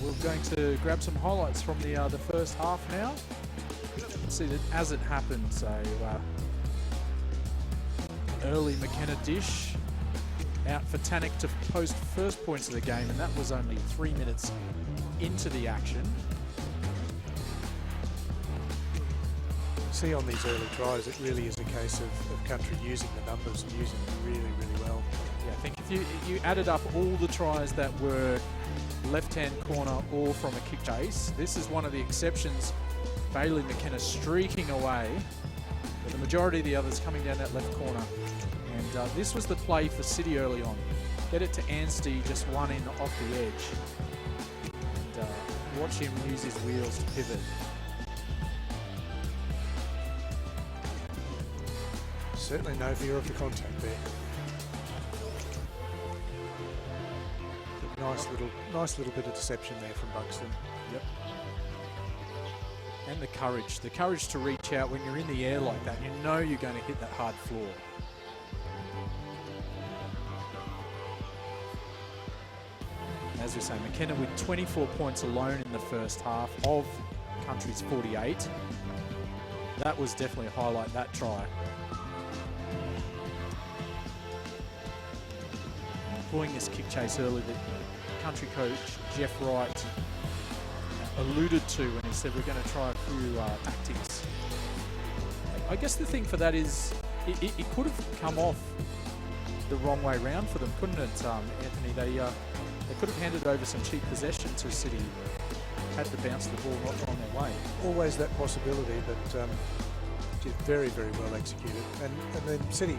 We're going to grab some highlights from the first half now. Let's see that as it happened. So early McKenna dish out for Tannick to post first points of the game, and that was only 3 minutes into the action. See, on these early tries, it really is a case of Country using the numbers and using them really, really well. Yeah, I think if you added up all the tries that were left-hand corner or from a kick chase, this is one of the exceptions. Bailey McKenna streaking away, but the majority of the others coming down that left corner. And this was the play for City early on. Get it to Anstey, just one in off the edge. And watch him use his wheels to pivot. Certainly no fear of the contact there. Nice little bit of deception there from Buxton. Yep. And the courage to reach out when you're in the air like that. You know you're going to hit that hard floor. As we say, McKenna with 24 points alone in the first half of Country's 48. That was definitely a highlight, that try. Pulling this kick chase early that Country coach Jeff Wright alluded to when he said we're going to try a few tactics. I guess the thing for that is it could have come off the wrong way round for them, couldn't it, Anthony? They could have handed over some cheap possession to City had to bounce the ball not on their way. Always that possibility, but just very, very well executed. And then City,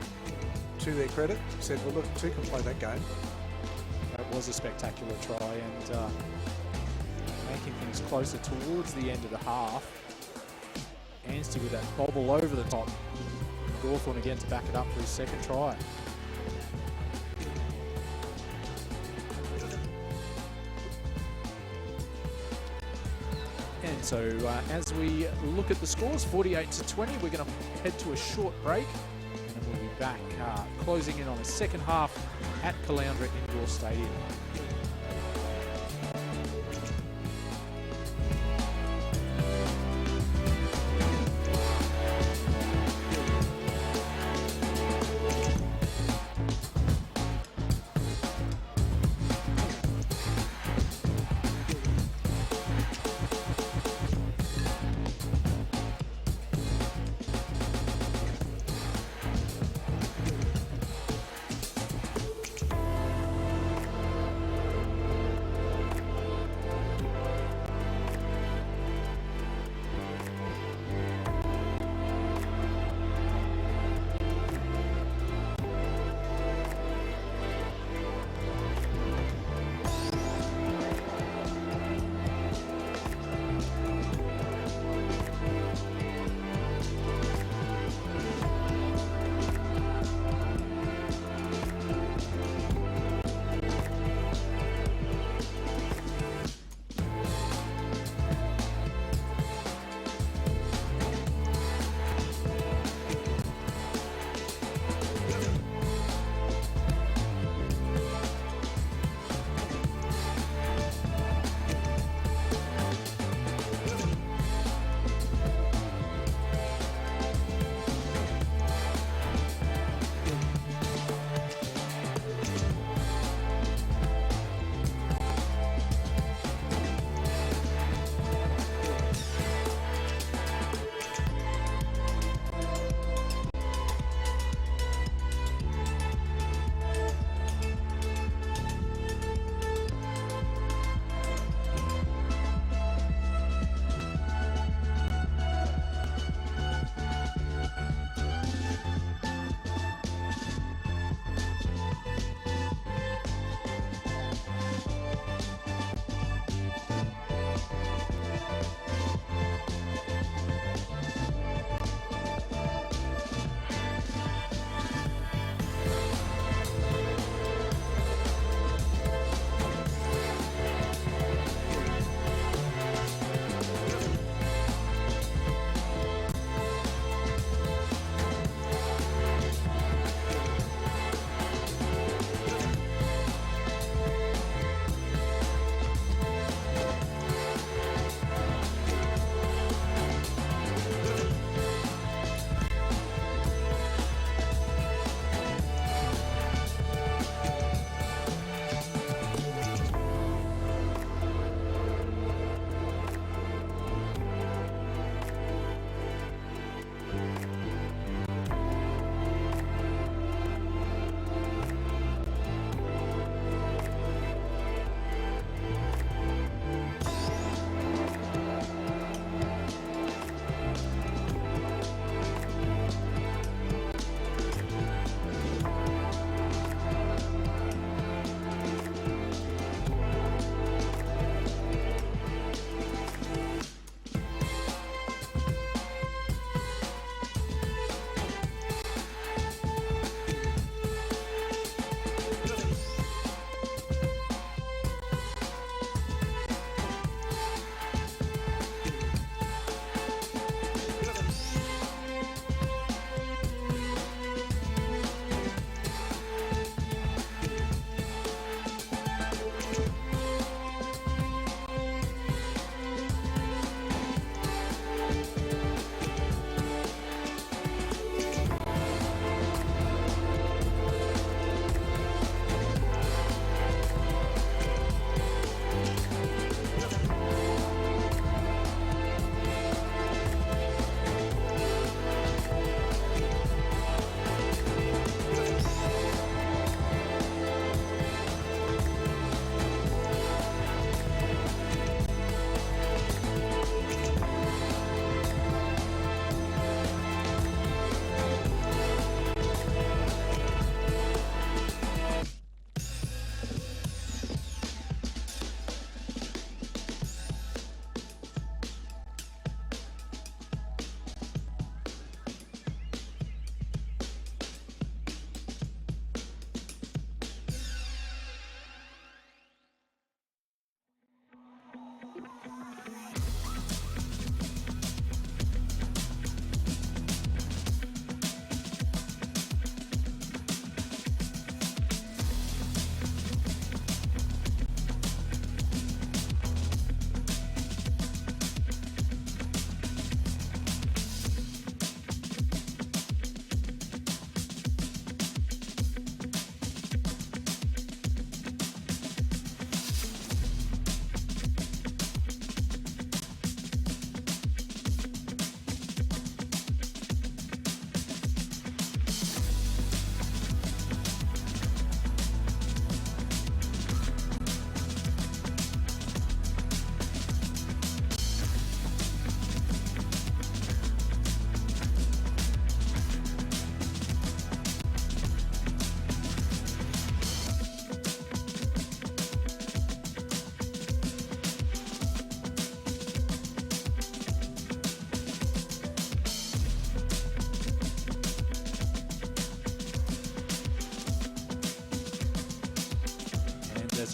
to their credit, said, well, look, two can play that game. That was a spectacular try, and making things closer towards the end of the half. Anstey with that bobble over the top. Gawthorne again to back it up for his second try. And so as we look at the scores, 48-20, we're going to head to a short break, and then we'll be back closing in on the second half at Caloundra Indoor Stadium.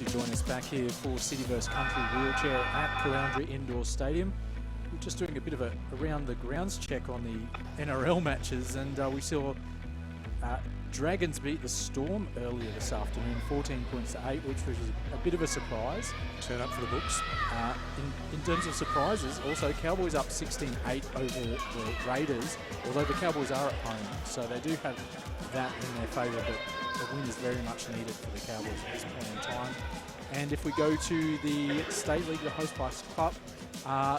to join us back here for City vs Country Wheelchair at Caloundra Indoor Stadium. We're just doing a bit of a around the grounds check on the NRL matches, and we saw Dragons beat the Storm earlier this afternoon, 14 points to 8, which was a bit of a surprise. Turn up for the books. In terms of surprises, also Cowboys up 16-8 over the Raiders, although the Cowboys are at home, so they do have that in their favour, but the win is very much needed for the Cowboys at this point in time. And if we go to the State League, the host Vice Cup,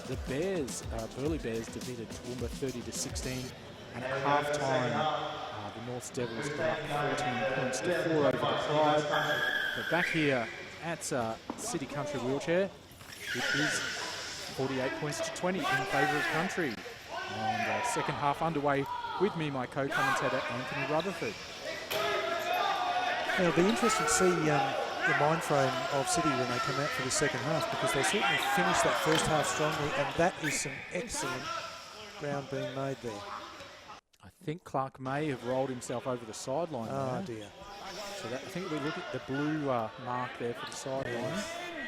the Bears, Burleigh Bears defeated Toowoomba 30-16, and at half-time, the North Devils got up 14 points to 4 over the Pride. But back here at City Country Wheelchair, it is 48 points to 20 in favour of Country. And second half underway with me, my co-commentator Anthony Rutherford. It'll be interesting to see the mind frame of City when they come out for the second half, because they certainly finished that first half strongly, and that is some excellent ground being made there. I think Clark may have rolled himself over the sideline. Oh dear. So I think we look at the blue mark there for the sideline.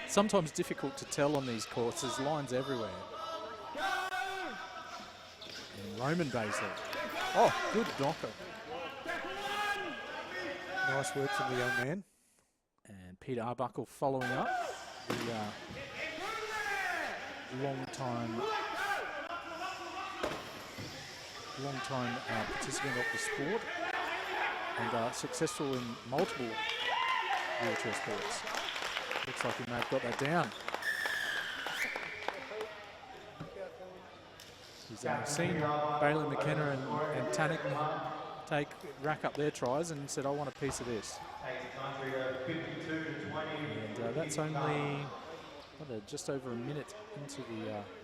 Sometimes difficult to tell on these courts. There's lines everywhere. And Roman Baisley. Oh, good knocker. Nice work from the young man. And Peter Arbuckle following up. The long-time participant of the sport, and successful in multiple wheelchair sports. Looks like he may have got that down. He's seen Bailey McKenna and Tannick rack up their tries and said, I want a piece of this. And that's only just over a minute into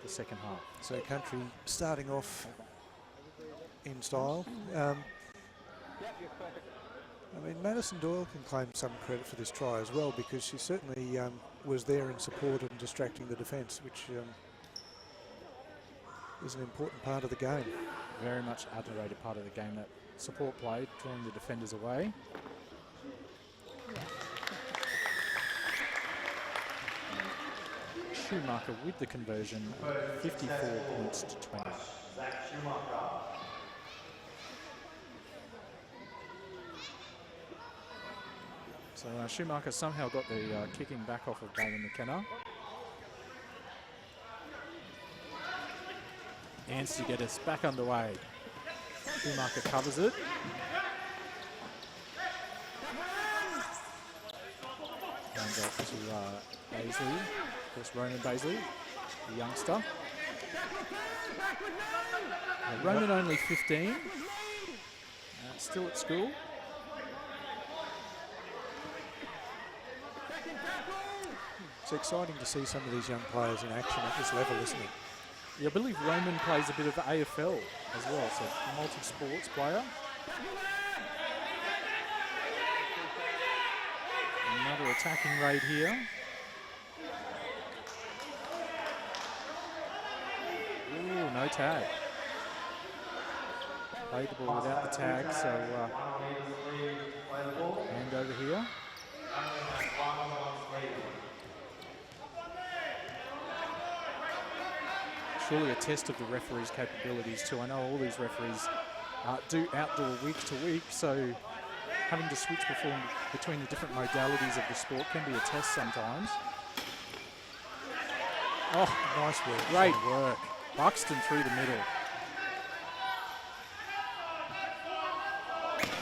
the second half. So Country starting off in style. I mean, Madison Doyle can claim some credit for this try as well, because she certainly was there in support and distracting the defence, which is an important part of the game. Very much underrated part of the game, that support play, drawing the defenders away. Schumacher with the conversion, 54 points to 20. So Schumacher somehow got the kicking back off of Bailey McKenna. Ants to get us back underway. Schumacher covers it. And to Baisley, of course Roman Baisley, the youngster. Roman only 15, still at school. It's exciting to see some of these young players in action at this level, isn't it? Yeah, I believe Roman plays a bit of AFL as well, so a multi-sports player. Another attacking raid here. Ooh, no tag. Played the ball without the tag, so hand over here. Surely a test of the referees' capabilities too. I know all these referees do outdoor week to week, so having to switch between the different modalities of the sport can be a test sometimes. Oh, Nice work. great work. Buxton through the middle.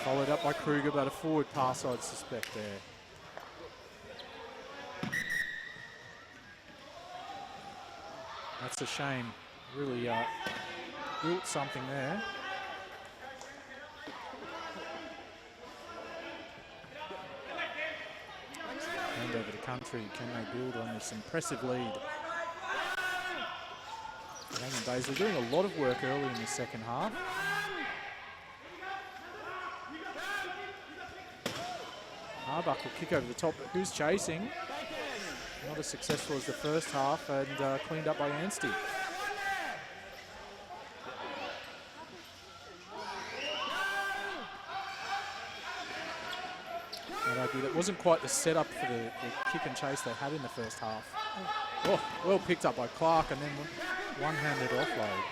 Followed up by Kruger, but a forward pass I'd suspect there. That's a shame. Really built something there. Hand over to Country. Can they build on this impressive lead? Roman Baisley doing a lot of work early in the second half. Arbuckle kick over the top, but who's chasing? Not as successful as the first half, and cleaned up by Anstey. And rugby. That wasn't quite the setup for the kick and chase they had in the first half. Oh, well picked up by Clark, and then one-handed offload.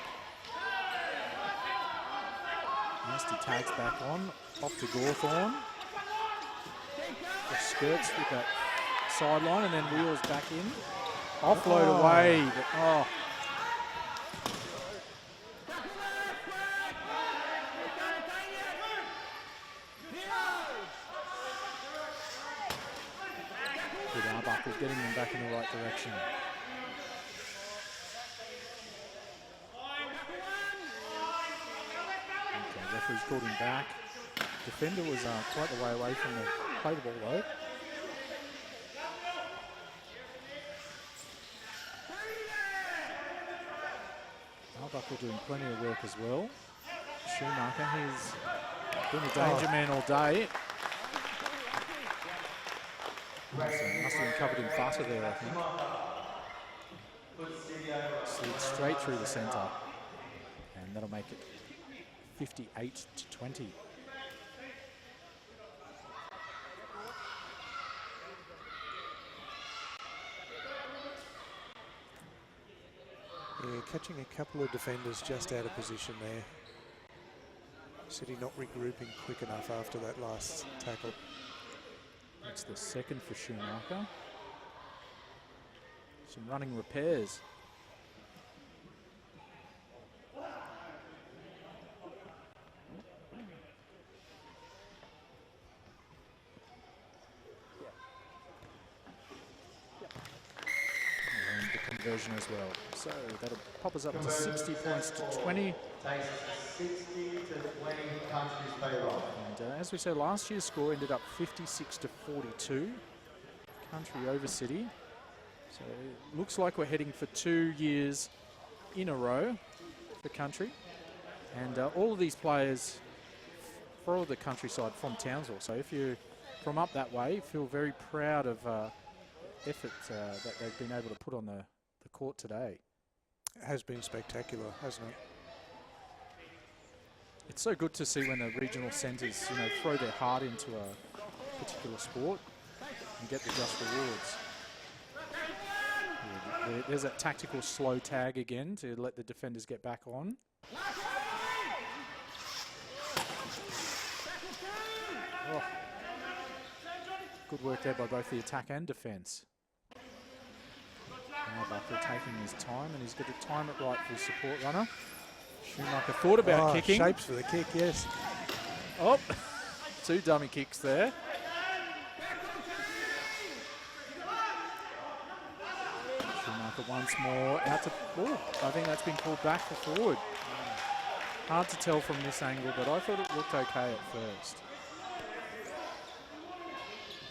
Nasty tags back on, off to Gawthorne. The skirts with that sideline, and then wheels back in. Offload away, but oh. Good Arbuckle getting them back in the right direction. Okay, referee's called him back. Defender was quite the way away from the play the ball though. Arbuckle doing plenty of work as well. Schumacher, he's been a danger man all day. So must have been covered in butter there, I think. Slid straight through the centre, and that'll make it 58-20. Yeah, catching a couple of defenders just out of position there. City not regrouping quick enough after that last tackle. That's the second for Schumacher. Some running repairs. And the conversion as well. So that'll pop us up to 60 points to 20. Takes 60 to 20 countries payroll. And as we said, last year's score ended up 56-42. Country over City. So it looks like we're heading for 2 years in a row for Country. And all of these players for all the countryside from Townsville. So if you're from up that way, feel very proud of effort that they've been able to put on the court today. It has been spectacular, hasn't it? It's so good to see when the regional centres, you know, throw their heart into a particular sport and get the just rewards. Yeah, there's that tactical slow tag again to let the defenders get back on. Oh. Good work there by both the attack and defence. Now Buckley taking his time, and he's got to time it right for his support runner. Schumacher thought about kicking. Shapes for the kick, yes. Oh, 2 dummy kicks there. Schumacher once more out to, I think that's been called back for forward. Hard to tell from this angle, but I thought it looked okay at first.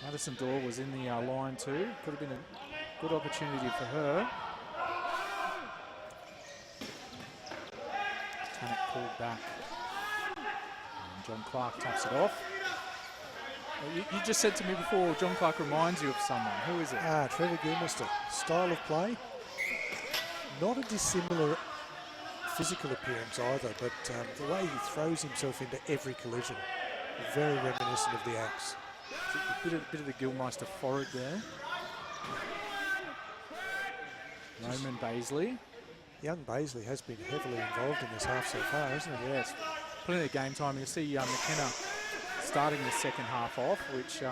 Madison Dorr was in the line too. Could have been a good opportunity for her. Tannock pulled back. And John Clark taps it off. You just said to me before, John Clark reminds you of someone. Who is it? Trevor Gilmeister. Style of play. Not a dissimilar physical appearance either, but the way he throws himself into every collision, very reminiscent of the Axe. A bit of the Gilmeister forward there. Roman Baisley. Young Baisley has been heavily involved in this half so far, hasn't he? Yes. Plenty of game time. You'll see McKenna starting the second half off, which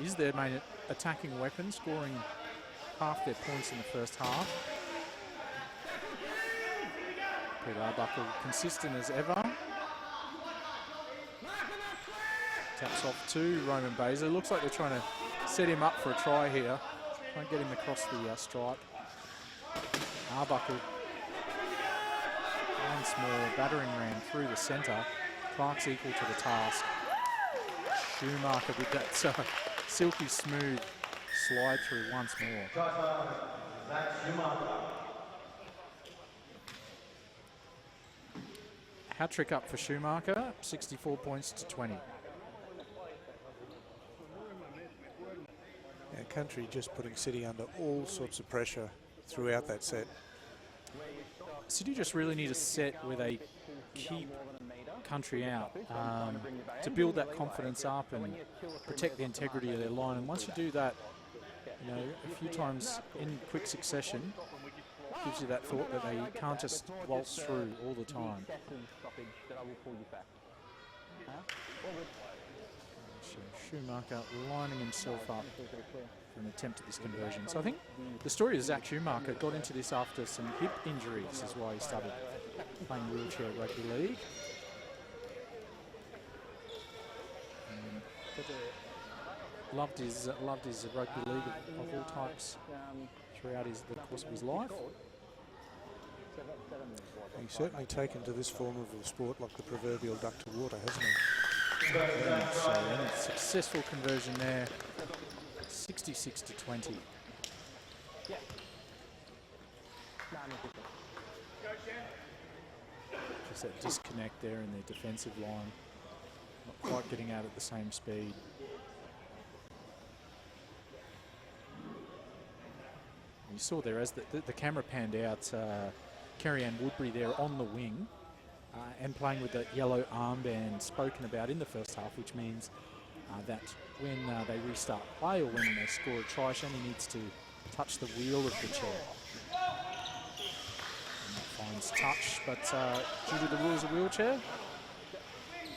is their main attacking weapon, scoring half their points in the first half. Peter Arbuckle consistent as ever. Taps off to Roman Baisley. Looks like they're trying to set him up for a try here. Try and get him across the stripe. Arbuckle once more battering ram through the centre. Clark's equal to the task. Schumacher with that silky smooth slide through once more. Hat trick up for Schumacher, 64 points to 20. Country just putting City under all sorts of pressure throughout that set. City just really need a set where they keep country out to build that confidence up and protect the integrity of their line. And once you do that, you know, a few times in quick succession, gives you that thought that they can't just waltz through all the time. So Schumacher lining himself up for an attempt at this conversion. So I think the story is Zach Schumacher got into this after some hip injuries, is why he started playing wheelchair rugby league. Loved his rugby league of all types throughout the course of his life. He's certainly taken to this form of the sport like the proverbial duck to water, hasn't he? So a successful conversion there, 66 to 20. Just that disconnect there in their defensive line, not quite getting out at the same speed. You saw there as the camera panned out, Kerry-Ann Woodbury there on the wing and playing with that yellow armband spoken about in the first half, which means that when they restart play or when they score a try, she only needs to touch the wheel of the chair. And that finds touch, but due to the rules of wheelchair,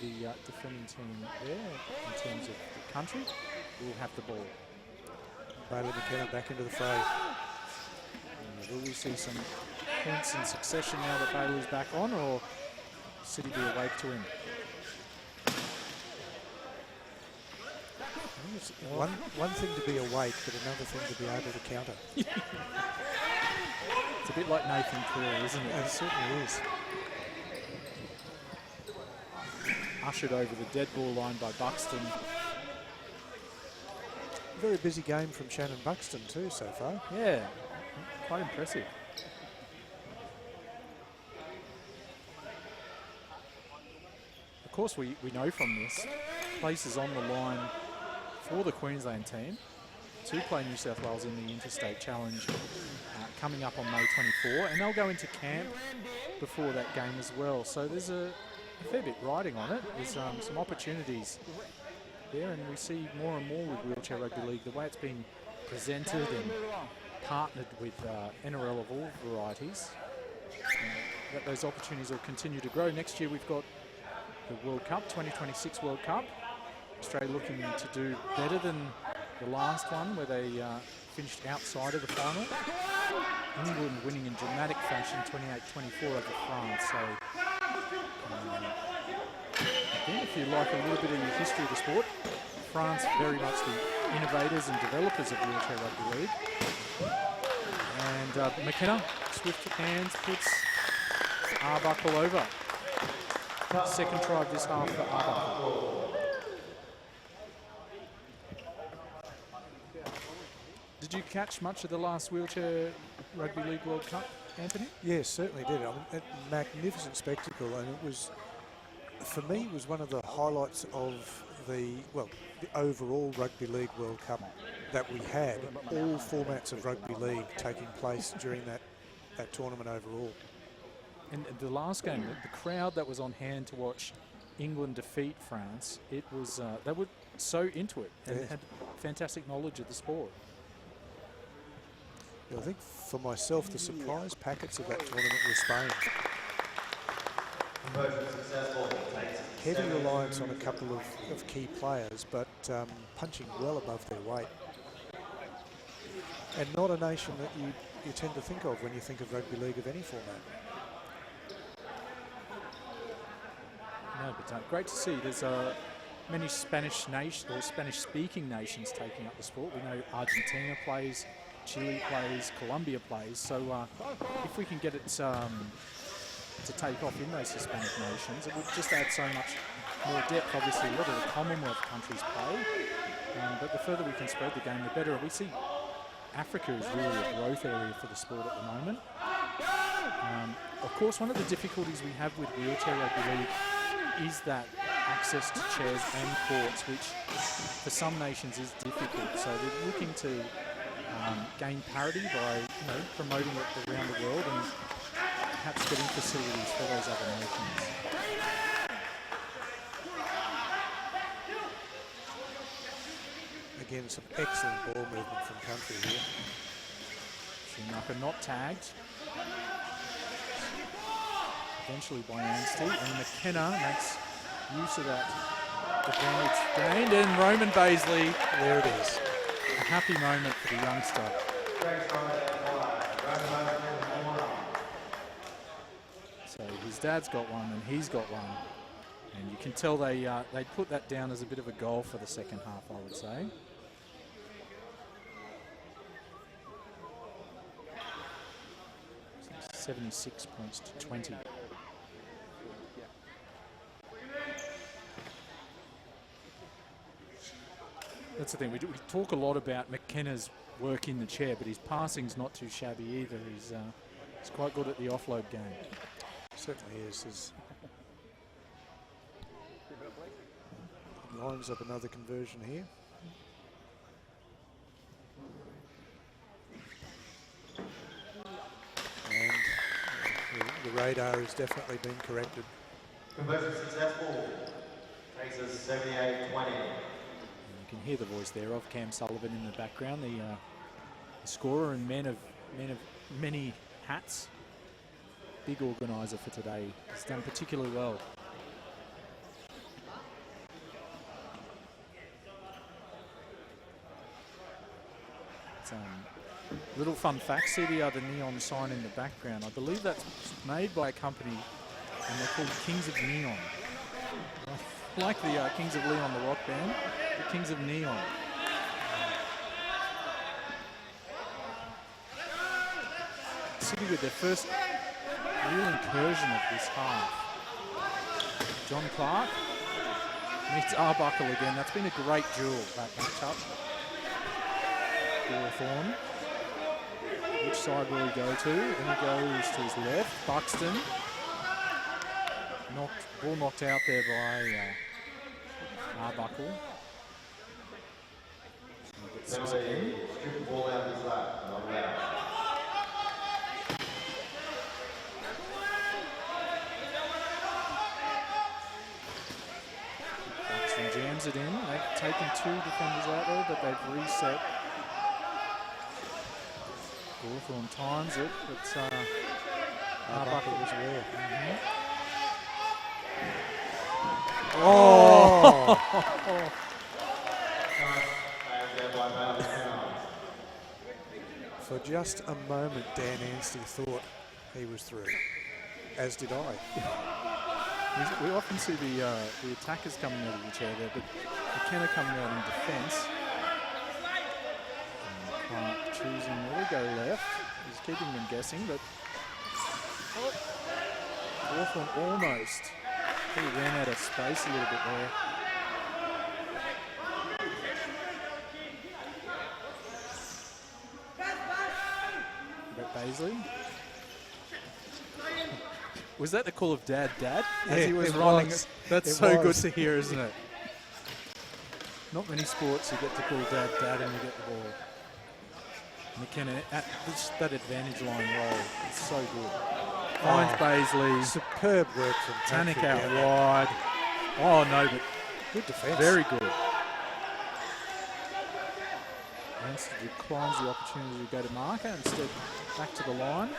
the defending team there, in terms of the country, will have the ball. Bailey McKenna back into the fray. Will we see some points in succession now that Bailey's back on, or City be awake to him? One thing to be awake, but another thing to be able to counter. It's a bit like Nathan Clear, isn't it? It certainly is. Ushered over the dead ball line by Buxton. Very busy game from Shannon Buxton too so far. Yeah, quite impressive. Of course, we know from this, places on the line for the Queensland team to play New South Wales in the Interstate Challenge coming up on May 24, and they'll go into camp before that game as well. So there's a fair bit riding on it. There's some opportunities there, and we see more and more with Wheelchair Rugby League, the way it's been presented and partnered with NRL of all varieties, that those opportunities will continue to grow. Next year we've got the World Cup, 2026 World Cup. Australia looking to do better than the last one where they finished outside of the final. England winning in dramatic fashion 28-24 over France. So again, if you like a little bit of the history of the sport, France very much the innovators and developers of Wheelchair Rugby League. And McKenna, swift hands, puts Arbuckle over. Second try of this half for Arbuckle. Did you catch much of the last Wheelchair Rugby League World Cup, Anthony? Yes, certainly did. I mean, a magnificent spectacle, and it was, for me, it was one of the highlights of the overall Rugby League World Cup that we had. All formats of rugby league taking place during that tournament overall. And the last game, the crowd that was on hand to watch England defeat France, it was they were so into it and had fantastic knowledge of the sport. Yeah, I think for myself, the surprise packets of that tournament were Spain. Heavy reliance on a couple of key players, but punching well above their weight. And not a nation that you tend to think of when you think of rugby league of any format. No, but great to see. There's many Spanish-speaking nations taking up the sport. We know Argentina plays, Chile plays, Colombia plays. So if we can get it to take off in those Hispanic nations, it would just add so much more depth. Obviously, a lot of the Commonwealth countries play, but the further we can spread the game, the better. We see Africa is really a growth area for the sport at the moment. Of course, one of the difficulties we have with Wheelchair Rugby League is that access to chairs and courts, which for some nations is difficult. So they're looking to gain parity by promoting it around the world and perhaps getting facilities for those other nations. again, some excellent ball movement from country here. Schumacher not tagged. Eventually by Anstey, and McKenna makes use of that advantage gained, and Roman Baisley, There it is. a happy moment for the youngster. So his dad's got one and he's got one, and you can tell they put that down as a bit of a goal for the second half, I would say. So 76 points to 20. That's the thing, we talk a lot about McKenna's work in the chair, but his passing's not too shabby either. He's quite good at the offload game. Certainly is. Lines up another conversion here. And the radar has definitely been corrected. Conversion successful. Takes us 78-20. You can hear the voice there of Cam Sullivan in the background, the scorer and man of many hats. Big organiser for today. He's done particularly well. Little fun fact, see the other neon sign in the background. I believe that's made by a company and they're called Kings of Neon. Like the Kings of Leon, the rock band, the Kings of Neon. City with their first real incursion of this half. John Clark meets Arbuckle again. That's been a great duel, that matchup. Hawthorne. Which side will he go to? Then he goes to his left. Buxton. Ball knocked out there by Arbuckle. Strip the ball out of his lap. Not allowed. Buxton jams it in. They've taken 2 defenders out there, but they've reset. Hawthorne times it, but Arbuckle was aware. Oh! For just a moment, Dan Anstey thought he was through, as did I. We often see the attackers coming out of the chair there, but McKenna coming out in defence. Clark choosing where to go left. He's keeping them guessing, but Hawthorne almost. He ran out of space a little bit there. Brett Baisley. Was that the call of Dad, Dad? As Yeah, he was it running. was. That's It so was. good to hear, isn't it? Not many sports you get to call Dad, Dad, and you get the ball. McKenna at that advantage line roll is so good. Finds Baisley. Superb work from Tannic Country out down there. wide. Oh no, but Good defence. very good. Anstey declines the opportunity to go to marker, instead back to the line.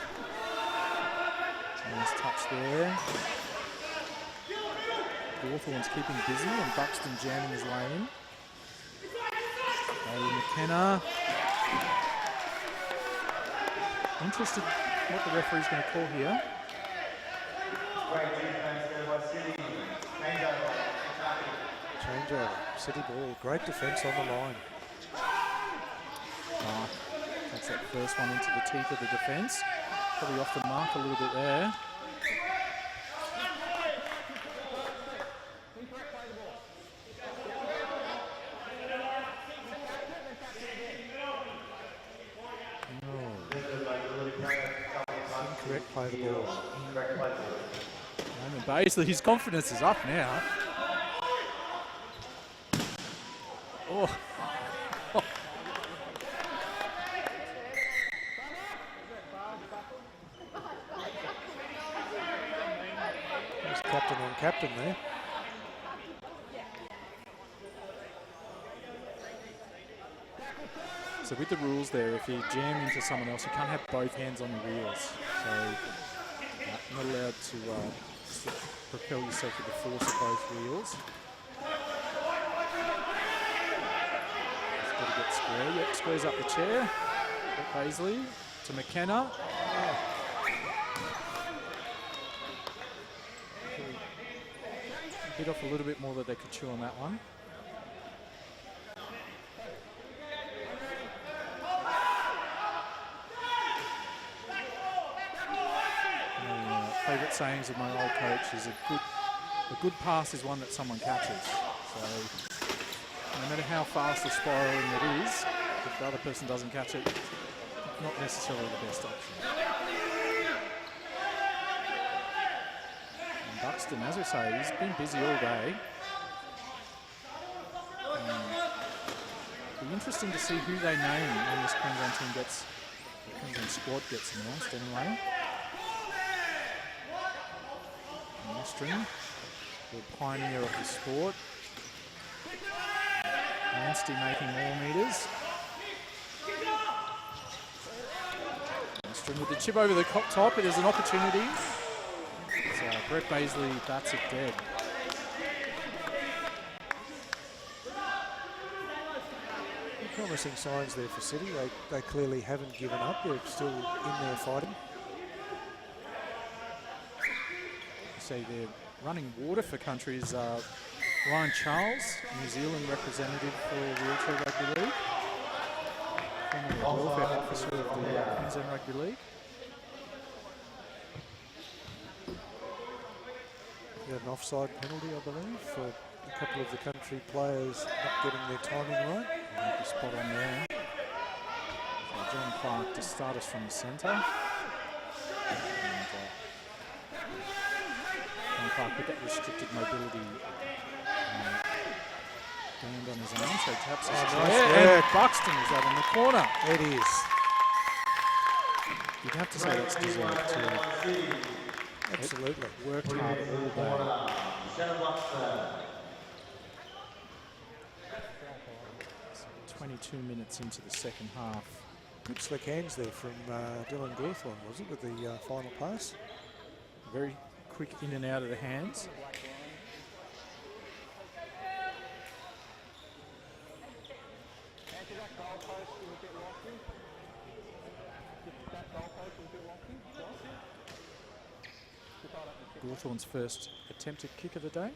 Nice touch there. Hawthorne's keeping busy and Buxton jamming his way in. McKenna. Interested what the referee's going to call here. Great defense there by City. Changeover. City ball. Great defence on the line. Takes that first one into the teeth of the defence. Probably off the mark a little bit there. Incorrect play the ball. Roman Baisley, his confidence is up now. Oh. There's captain on captain there. So with the rules there, if you jam into someone else, you can't have both hands on your wheels. So not allowed to propel yourself with the force of both wheels. Just got to get square. Yep, squares up the chair. Paisley to McKenna. Bit off a little bit more that they could chew on that one. Favourite sayings of my old coach is a good pass is one that someone catches. So no matter how fast or spiralling it is, if the other person doesn't catch it, not necessarily the best option. And Buxton, as we say, he's been busy all day. It'll be interesting to see who they name when this Queensland team gets, the Queensland squad gets announced anyway. Mostrin, the pioneer of the sport. Anstey making more metres. Mostrin with the chip over the top. It is an opportunity. So Brett Paisley bats it dead. Promising signs there for City. They clearly haven't given up. They're still in there fighting. Say they're running water for country is Ryan Charles, New Zealand representative for Wheelchair Rugby League, former welfare officer of the Queensland Rugby League. We had an offside penalty, I believe, for a couple of the country players not getting their timing right. The spot on there. So John Clark to start us from the centre. Clark with that restricted mobility band on his arm, so taps his and Buxton is out in the corner. It is. You'd have to say that's deserved too. Absolutely. Worked hard all day. 22 minutes into the second half. Good slick hands there from Dylan Gawthorne, was it, with the final pass? Very quick in and out of the hands. Gawthorne's first attempted kick of the day.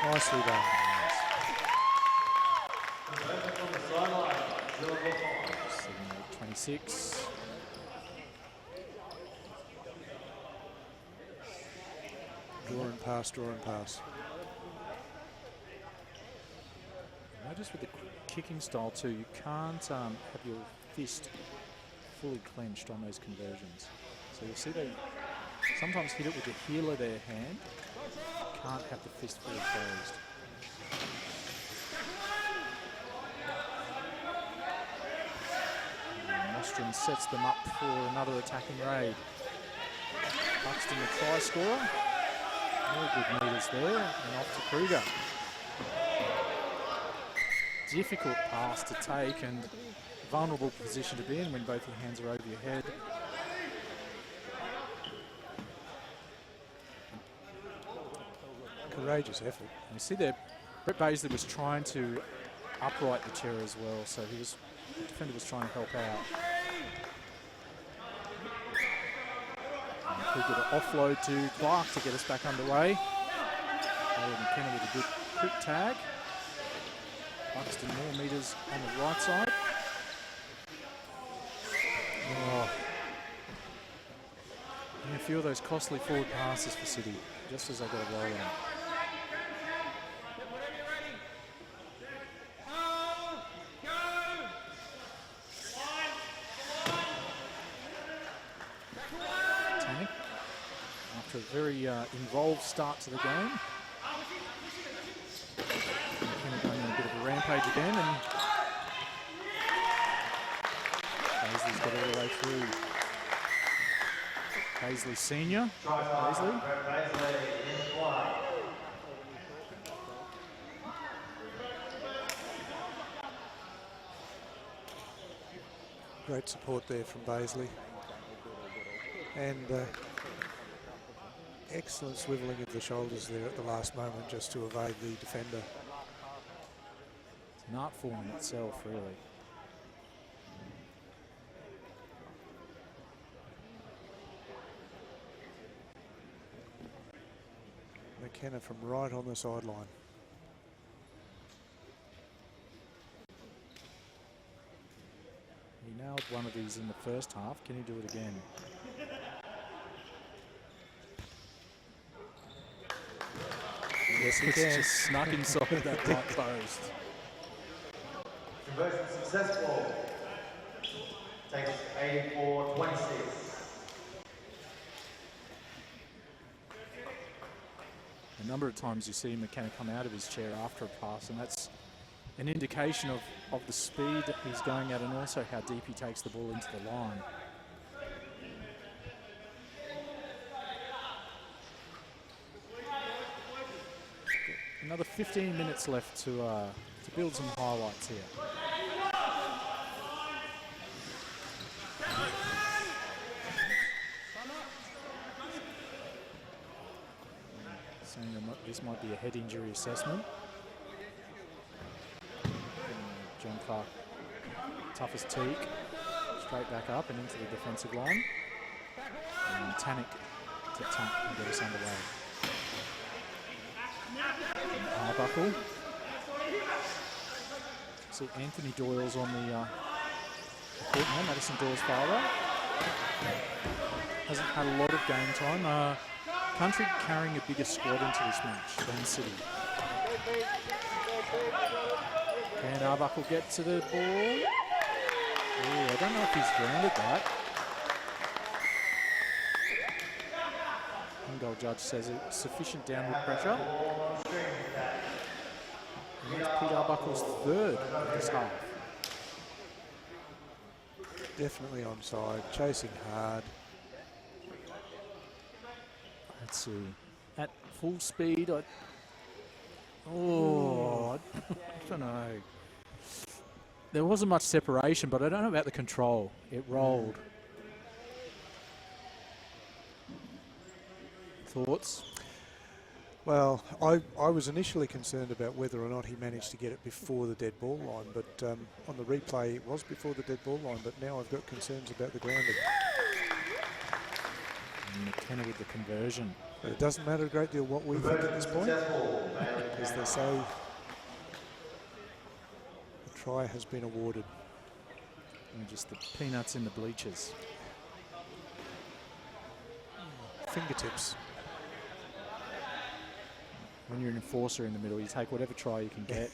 Nicely done. 26. Draw and pass, draw and pass. Notice with the kicking style too, you can't have your fist fully clenched on those conversions. So you'll see they sometimes hit it with the heel of their hand. Can't have the fist fully closed. Mostrin sets them up for another attacking raid. Buxton the try scorer. More good meters there, and off to Kruger. Difficult pass to take and vulnerable position to be in when both your hands are over your head. Courageous effort. You see there, Brett Paisley was trying to upright the chair as well, so the defender was trying to help out. And Kruger to offload to Clark to get us back underway. McKenna with a good quick tag. Buxton more metres on the right side. Oh. And a few of those costly forward passes for City, just as they got a roll on. Tannick, after a very involved start to the game. McKenna going on a bit of a rampage again, and Paisley's got all the way through. Paisley Senior. Paisley. Great support there from Paisley. And excellent swivelling of the shoulders there at the last moment just to evade the defender. It's an art form in itself, really. McKenna from right on the sideline. He nailed one of these in the first half. Can he do it again? Yes, he can. Just snuck inside of that right post. Conversion successful. Takes 84-26. A number of times you see McKenna come out of his chair after a pass, and that's an indication of the speed that he's going at and also how deep he takes the ball into the line. Another 15 minutes left to build some highlights here. Saying this might be a head injury assessment. John Clark, toughest teak, straight back up and into the defensive line. And Tannick to tap and get us underway. Arbuckle. See Anthony Doyle's on the court now, Madison Doyle's father. Hasn't had a lot of game time. Country carrying a bigger squad into this match than City. Can Arbuckle get to the ball? Ooh, I don't know if he's grounded that. Goal judge says it's sufficient downward pressure. And that's Pete Arbuckle's third of this half. Definitely onside, chasing hard. Let's see. At full speed, I don't know. There wasn't much separation, but I don't know about the control. It rolled. Thoughts? Well, I was initially concerned about whether or not he managed to get it before the dead ball line, but on the replay it was before the dead ball line, but now I've got concerns about the grounding. And McKenna with the conversion. But it doesn't matter a great deal what we think at this point, as they say, the try has been awarded. And just the peanuts in the bleachers. Fingertips. When you're an enforcer in the middle, you take whatever try you can get.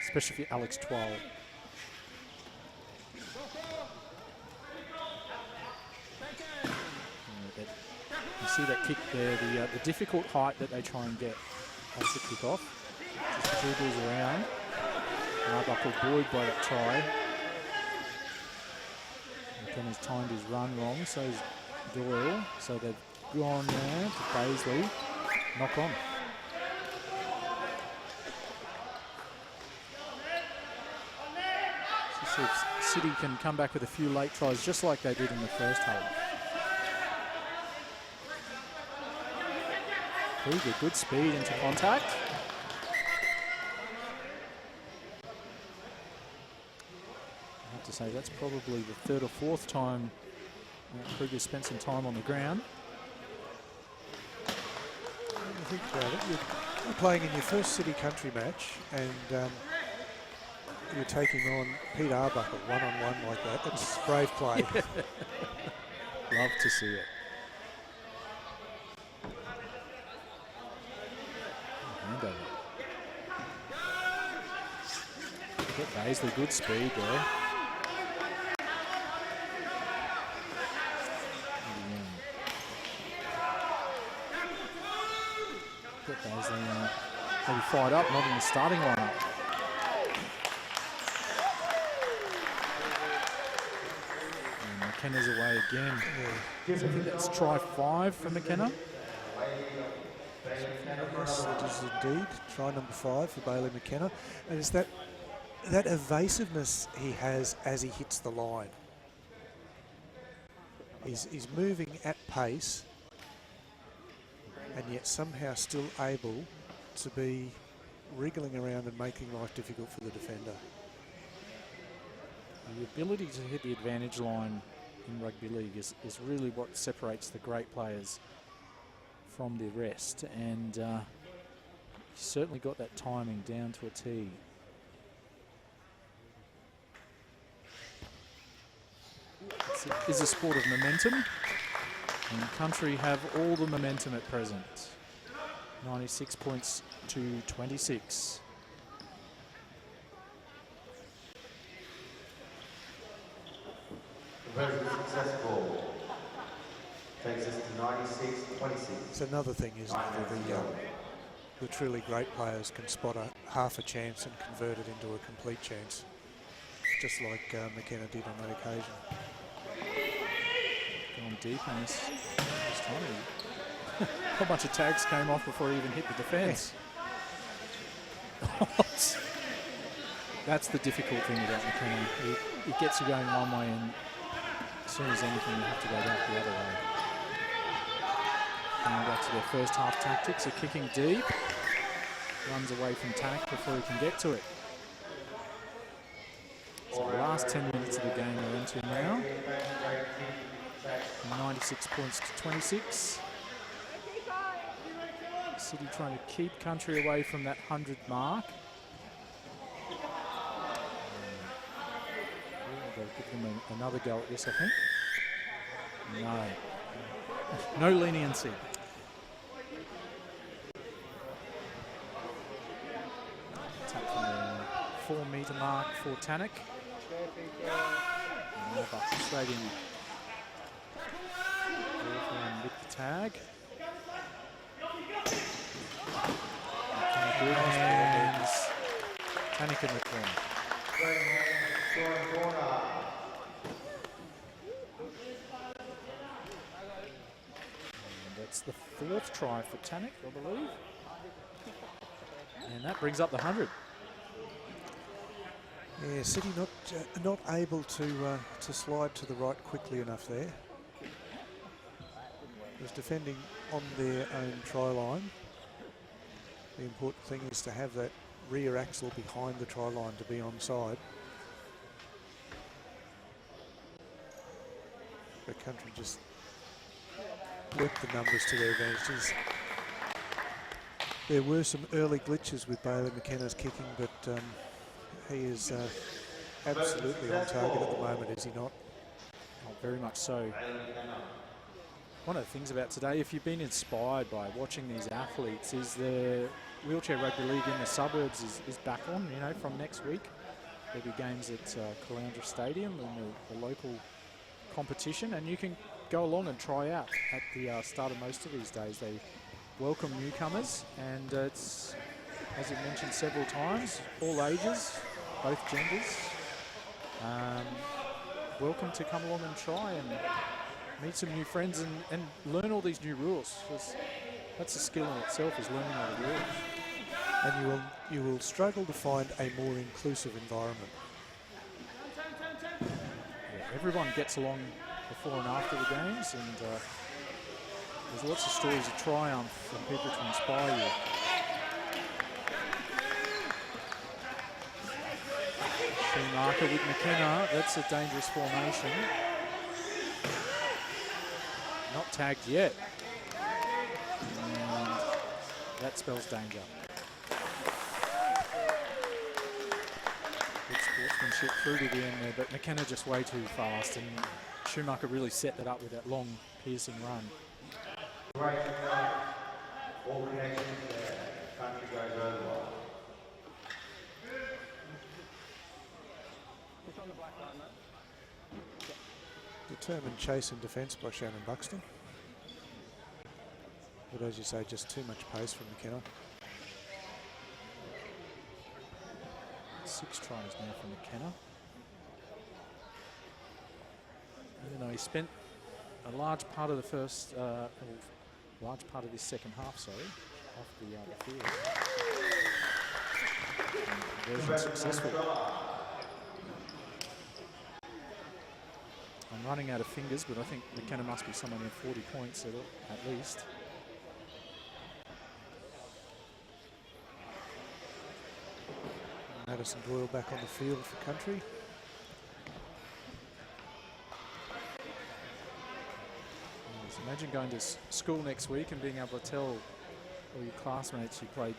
Especially if you're Alex Twal. You see that kick there, the difficult height that they try and get as the kick off. Just dribbles around. Arbuckle buoyed by that try. McKenna's timed his run wrong, so's Doyle. So they've gone there to Paisley. Knock on. So see if City can come back with a few late tries just like they did in the first half. Kruger, good speed into contact. I have to say that's probably the third or fourth time Kruger spent some time on the ground. Think about it. You're playing in your first City Country match and you're taking on Pete Arbuckle one-on-one like that. That's brave play. Love to see it. Handover. Get Paisley, good speed there. maybe fired up, not in the starting lineup. And McKenna's away again. So I think that's try 5 for McKenna. Yes, it is indeed. Try number 5 for Bailey McKenna. And it's that evasiveness he has as he hits the line. He's moving at pace and yet somehow still able to be wriggling around and making life difficult for the defender. The ability to hit the advantage line in rugby league is really what separates the great players from the rest, and he's certainly got that timing down to a T. It is a sport of momentum, and Country have all the momentum at present. 96 points to 26. Very successful. Takes us to 96-26. It's another thing, isn't it? The truly great players can spot a half a chance and convert it into a complete chance, just like McKenna did on that occasion. Going deep on this time. A whole bunch of tags came off before he even hit the defence. That's the difficult thing about McKenna. He gets you going one way, and as soon as anything, you have to go back the other way. Going back to their first half tactics, are kicking deep. Runs away from Tack before he can get to it. So the last 10 minutes of the game we're into now. 96 points to 26. City trying to keep Country away from that 100 mark. They'll give them another go at this, I think. No. No leniency. Tap from the 4 metre mark for Tannock. And Bucks straight in. With the tag. Good hands. Tannock in the corner. That's the 4th try for Tannock, I believe. And that brings up the 100. Yeah, City not able to slide to the right quickly enough there. Was defending on their own try line. The important thing is to have that rear axle behind the try line to be onside. The Country just worked the numbers to their advantages. There were some early glitches with Bailey McKenna's kicking, but he is absolutely on target at the moment, is he not? Oh, very much so. One of the things about today, if you've been inspired by watching these athletes, is the Wheelchair Rugby League in the suburbs is back on, you know, from next week. There'll be games at Caloundra Stadium in the local competition, and you can go along and try out at the start of most of these days. They welcome newcomers, and it's, as it mentioned several times, all ages, both genders. Welcome to come along and try and meet some new friends and learn all these new rules. That's a skill in itself, is learning all the rules. And you will struggle to find a more inclusive environment. Yeah, everyone gets along before and after the games, and there's lots of stories of triumph and people to inspire you. Schumacher with McKenna, that's a dangerous formation. Not tagged yet. And that spells danger. Good sportsmanship through to the end there, but McKenna just way too fast, and Schumacher really set that up with that long piercing run. Great all connections there. Country goes over. Determined chase and defence by Shannon Buxton. But as you say, just too much pace from McKenna. 6 tries now for McKenna. Even though he spent a large part of the first, large part of this second half, sorry, off the field. Conversion successful. I'm running out of fingers, but I think McKenna must be somewhere near 40 points at least. Madison Doyle back on the field for Country. Imagine going to school next week and being able to tell all your classmates you played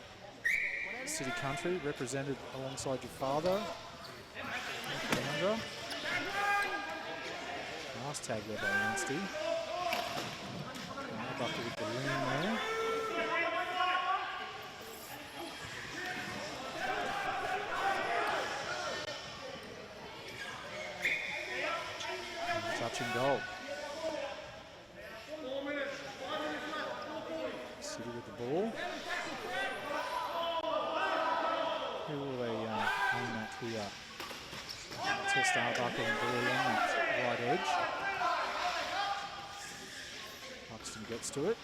City Country, represented alongside your father. Last tag there by Lansty. Bucker with the lean there. Touching goal. City with the ball. Who will they aim at here? Test Arbuckle and Boy on that right edge. Buxton gets to it.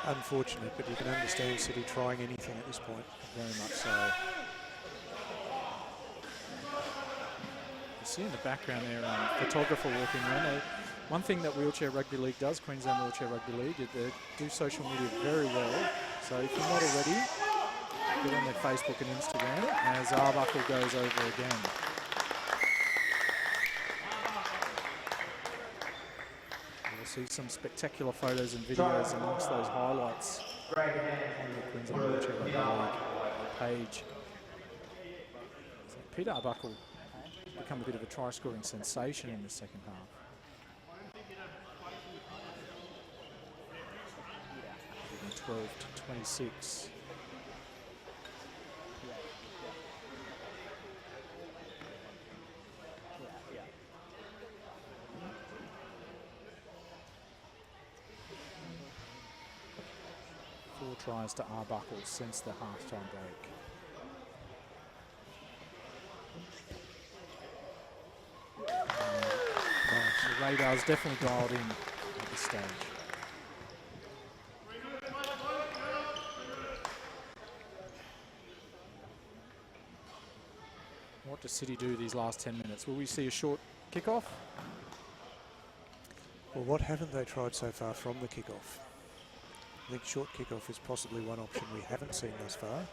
Unfortunate, but you can understand City trying anything at this point. Very much so. You see in the background there, photographer walking around. One thing that Wheelchair Rugby League does, Queensland Wheelchair Rugby League, they do social media very well. So if you're not already, get on their Facebook and Instagram as Arbuckle goes over again. See some spectacular photos and videos amongst those highlights on the Queensland Wheelchair Rugby League page. So Peter Arbuckle become a bit of a try-scoring sensation in the second half. 12 to 26. Tries to Arbuckle since the half-time break. The radar's definitely dialed in at this stage. What does City do these last 10 minutes? Will we see a short kickoff? Well, what haven't they tried so far from the kickoff? I think short kickoff is possibly one option we haven't seen thus far.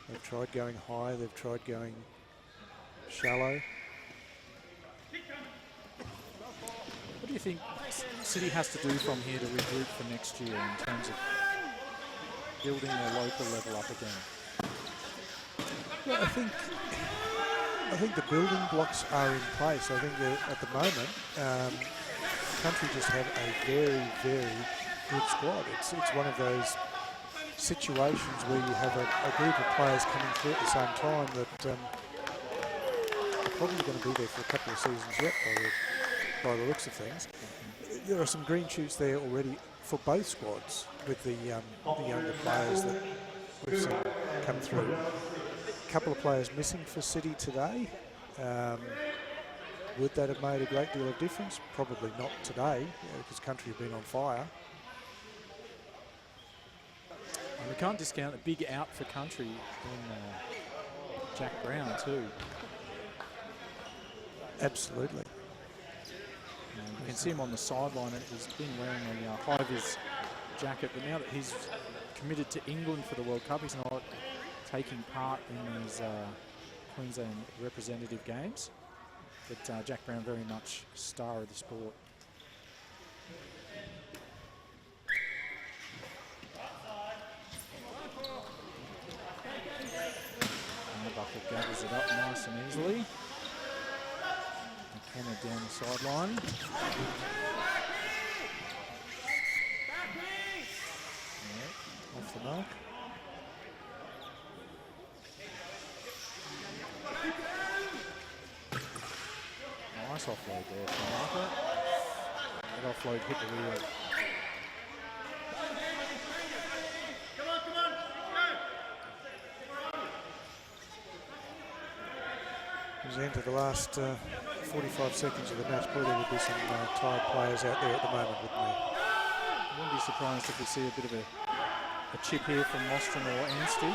They've tried going high, they've tried going shallow. What do you think City has to do from here to regroup for next year in terms of building their local level up again? Well, I think the building blocks are in place. I think that at the moment, Country just have a very, very good squad. It's one of those situations where you have a group of players coming through at the same time that are probably going to be there for a couple of seasons yet by the looks of things. There are some green shoots there already for both squads with the younger players that we've seen come through. A couple of players missing for City today. Would that have made a great deal of difference? Probably not today, because Country have been on fire. And we can't discount a big out for Country in Jack Brown too. Absolutely. You can see him on the sideline, and he's been wearing a high-vis jacket, but now that he's committed to England for the World Cup, he's not taking part in these Queensland representative games. But Jack Brown very much star of the sport. Buckle gathers it up nice and easily. McKenna down the sideline. the mark. Nice offload there from Margaret. That offload hit the wheel. As we enter the last 45 seconds of the match, boy, there would be some tired players out there at the moment, wouldn't there? I wouldn't be surprised if we see a bit of a chip here from Mostyn or Anstey.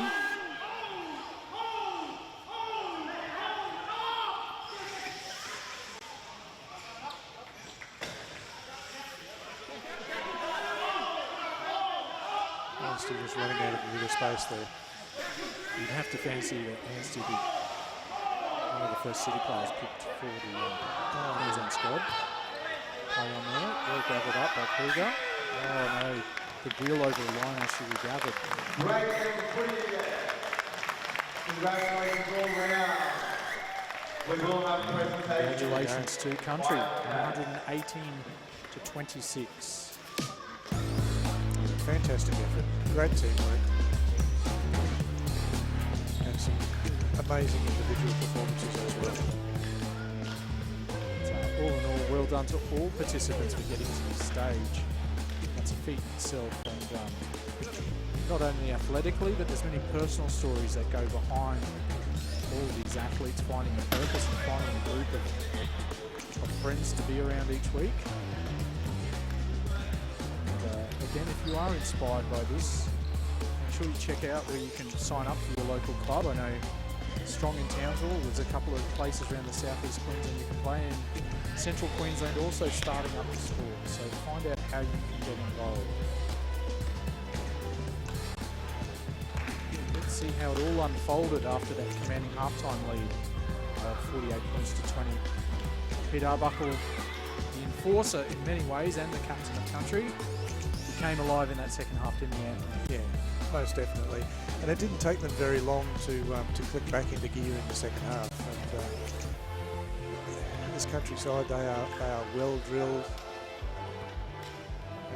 Anstey just running out of a bit of space there. You'd have to fancy that Anstey be one of the first City players picked for the Queensland squad. Play on there, well gathered up by Kruger. Oh no, the wheel over the line actually gathered. Congratulations all round. We will have a presentation. Congratulations to country, 118 to 26. Fantastic effort, great teamwork, and some amazing individual performances as well. So all in all, well done to all participants for getting to this stage. That's a feat in itself, and not only athletically, but there's many personal stories that go behind all of these athletes finding a purpose and finding a group of friends to be around each week. Again, if you are inspired by this, make sure you check out where you can sign up for your local club. I know Strong in Townsville, there's a couple of places around the southeast Queensland you can play, and Central Queensland also starting up the sport. So find out how you can get involved. Let's see how it all unfolded after that commanding halftime lead of 48 points to 20. Pete Arbuckle, the enforcer in many ways and the captain of country, came alive in that second half, didn't he? Yeah, most definitely. And it didn't take them very long to click back into gear in the second half. And this countryside, they are well drilled,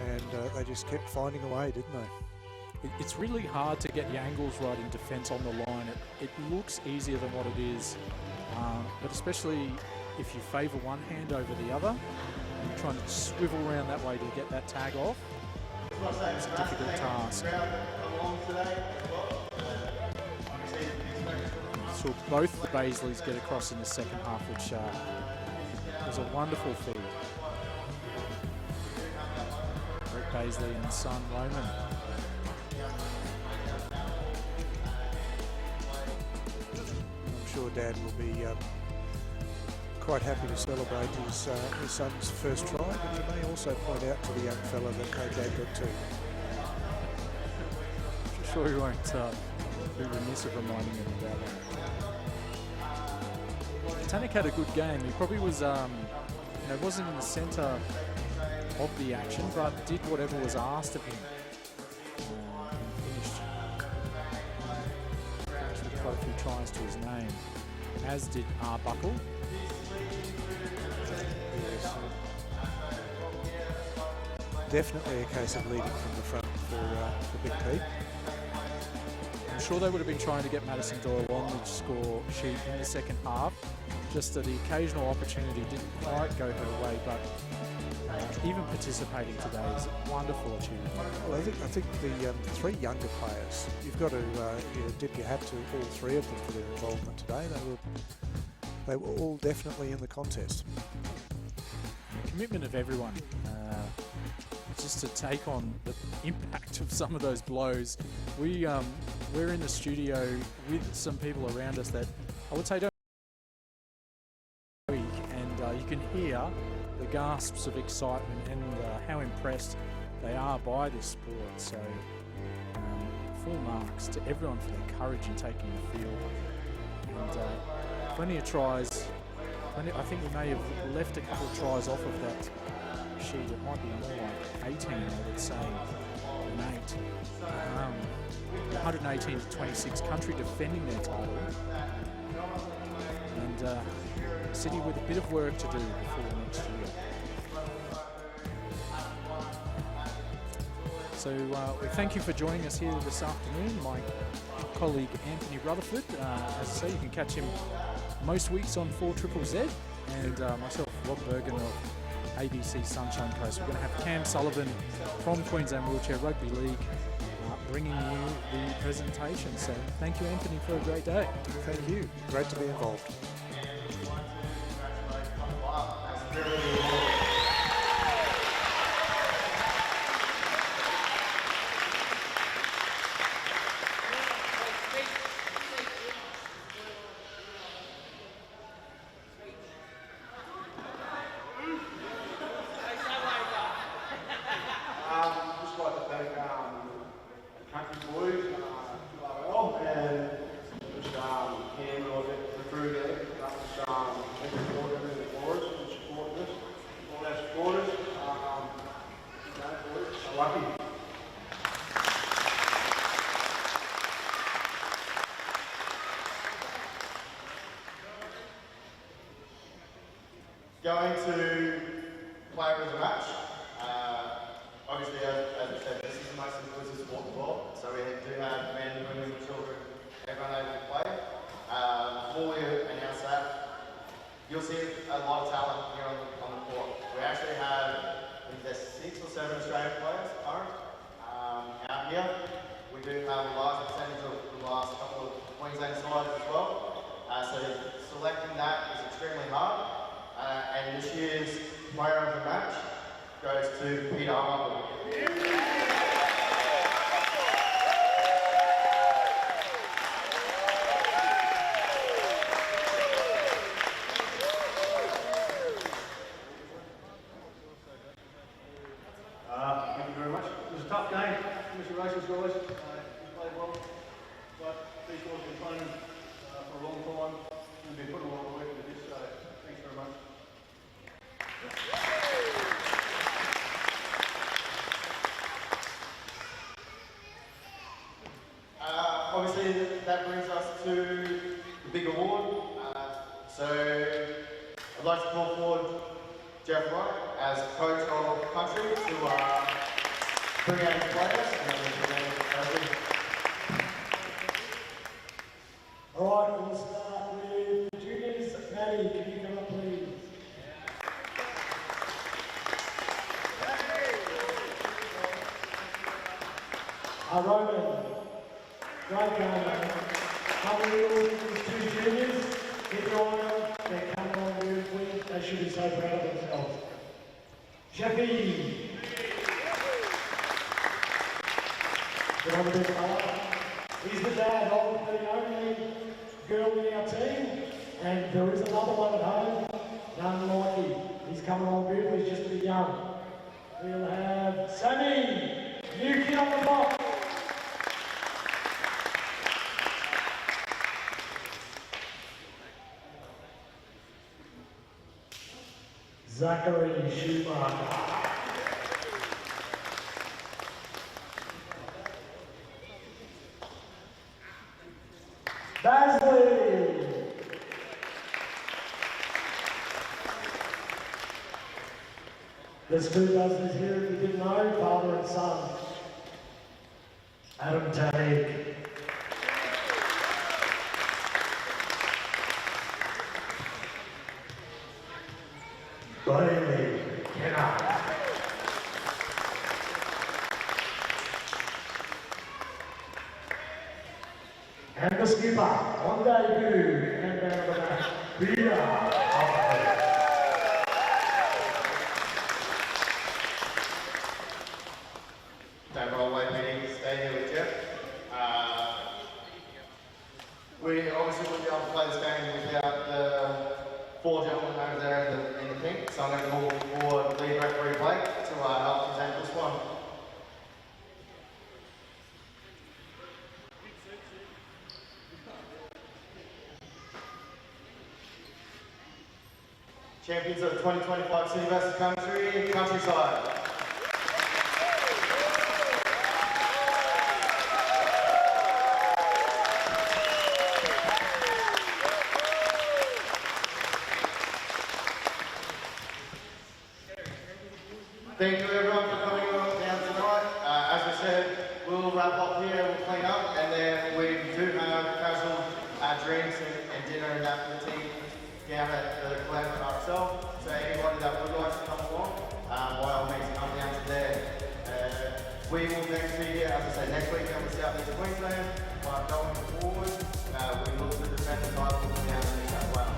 and they just kept finding a way, didn't they? It's really hard to get the angles right in defence on the line. It looks easier than what it is, but especially if you favour one hand over the other, and you're trying to swivel around that way to get that tag off. It's a difficult task. So both the Baisleys get across in the second half, which was a wonderful feat. Rick Baisley and son Roman. I'm sure Dad will be quite happy to celebrate his son's first try, but you may also point out to the young fella that Dad got two. I'm sure he won't be remiss of reminding him about it. Tanik had a good game. He probably was, wasn't in the centre of the action, but did whatever was asked of him. And finished with quite a few tries to his name, as did Arbuckle. Definitely a case of leading from the front for Big Pete. I'm sure they would have been trying to get Madison Doyle on the score sheet in the second half. Just that the occasional opportunity didn't quite go her way, but even participating today is a wonderful achievement. Well, I think the three younger players, you've got to dip your hat to all three of them for their involvement today. They were all definitely in the contest. The commitment of everyone, just to take on the impact of some of those blows. We're in the studio with some people around us that I would say don't week, and you can hear the gasps of excitement and how impressed they are by this sport. So full marks to everyone for their courage in taking the field. And plenty of tries. I think we may have left a couple of tries off of that sheet. It might be more like 18, I would say, than 8. 118 to 26, country defending their title. And City with a bit of work to do before next year. So we thank you for joining us here this afternoon. My colleague Anthony Rutherford, as I say, you can catch him most weeks on 4ZZZ, and myself, Rob Bergen of ABC Sunshine Coast. We're going to have Cam Sullivan from Queensland Wheelchair Rugby League bringing you the presentation. So thank you, Anthony, for a great day. Thank you. Great to be involved. Going to player as a match. Obviously, as we said, this is the most inclusive sport in the world. So we do have men, women, children, everyone able to play. Before we announce that, you'll see a lot of talent here on the court. We actually have, I think there's 6 or 7 Australian players current out here. We do have a large percentage of the last couple of Queensland sides as well. So selecting that is extremely hard. And this year's player of the match goes to Peter Harwood. Thank you very much. It was a tough game. Congratulations, guys. You played well, but these guys have been playing for a long time and been putting a lot of work into this, so thanks very much. Obviously, that brings us to the big award. So I'd like to call forward Jeff Wright as coach of the country to bring out his players. All right, we'll start with the juniors. Maddie, can you come up, please? Roman, great game. Coming in with 2 juniors. Get your honour, they're coming on beautifully. They should be so proud of themselves. Jeffy. Get on the big fella. He's the dad of the only girl in our team, and there is another one at home, none likely. He's coming on beautifully, he's just a bit young. We'll have Sammy, new kid on the block. Zachary Schumacher. Basley. There's 2 Basleys here, if you didn't know, father and son. Adam Tag. Bailey Kenner. And the skipper on debut, and man of the match, Peter Harwood. Don't roll away meeting, stay here with Jeff. We obviously wouldn't be able to play this game without the 4 gentlemen over there in the pink, so I'm going to call forward lead referee Blake to help present this one. Champions of the 2025 City vs Country, Countryside. Thank you everyone for coming down tonight. As we we'll wrap up here, we'll clean up, and then we do have casual drinks and dinner and that for the team down at the club ourselves. So anybody that would like to come along, by all means come down to there. We will next be here, as I say, next week down in South East Queensland, but going forward, we look to defend the title down in New South Wales.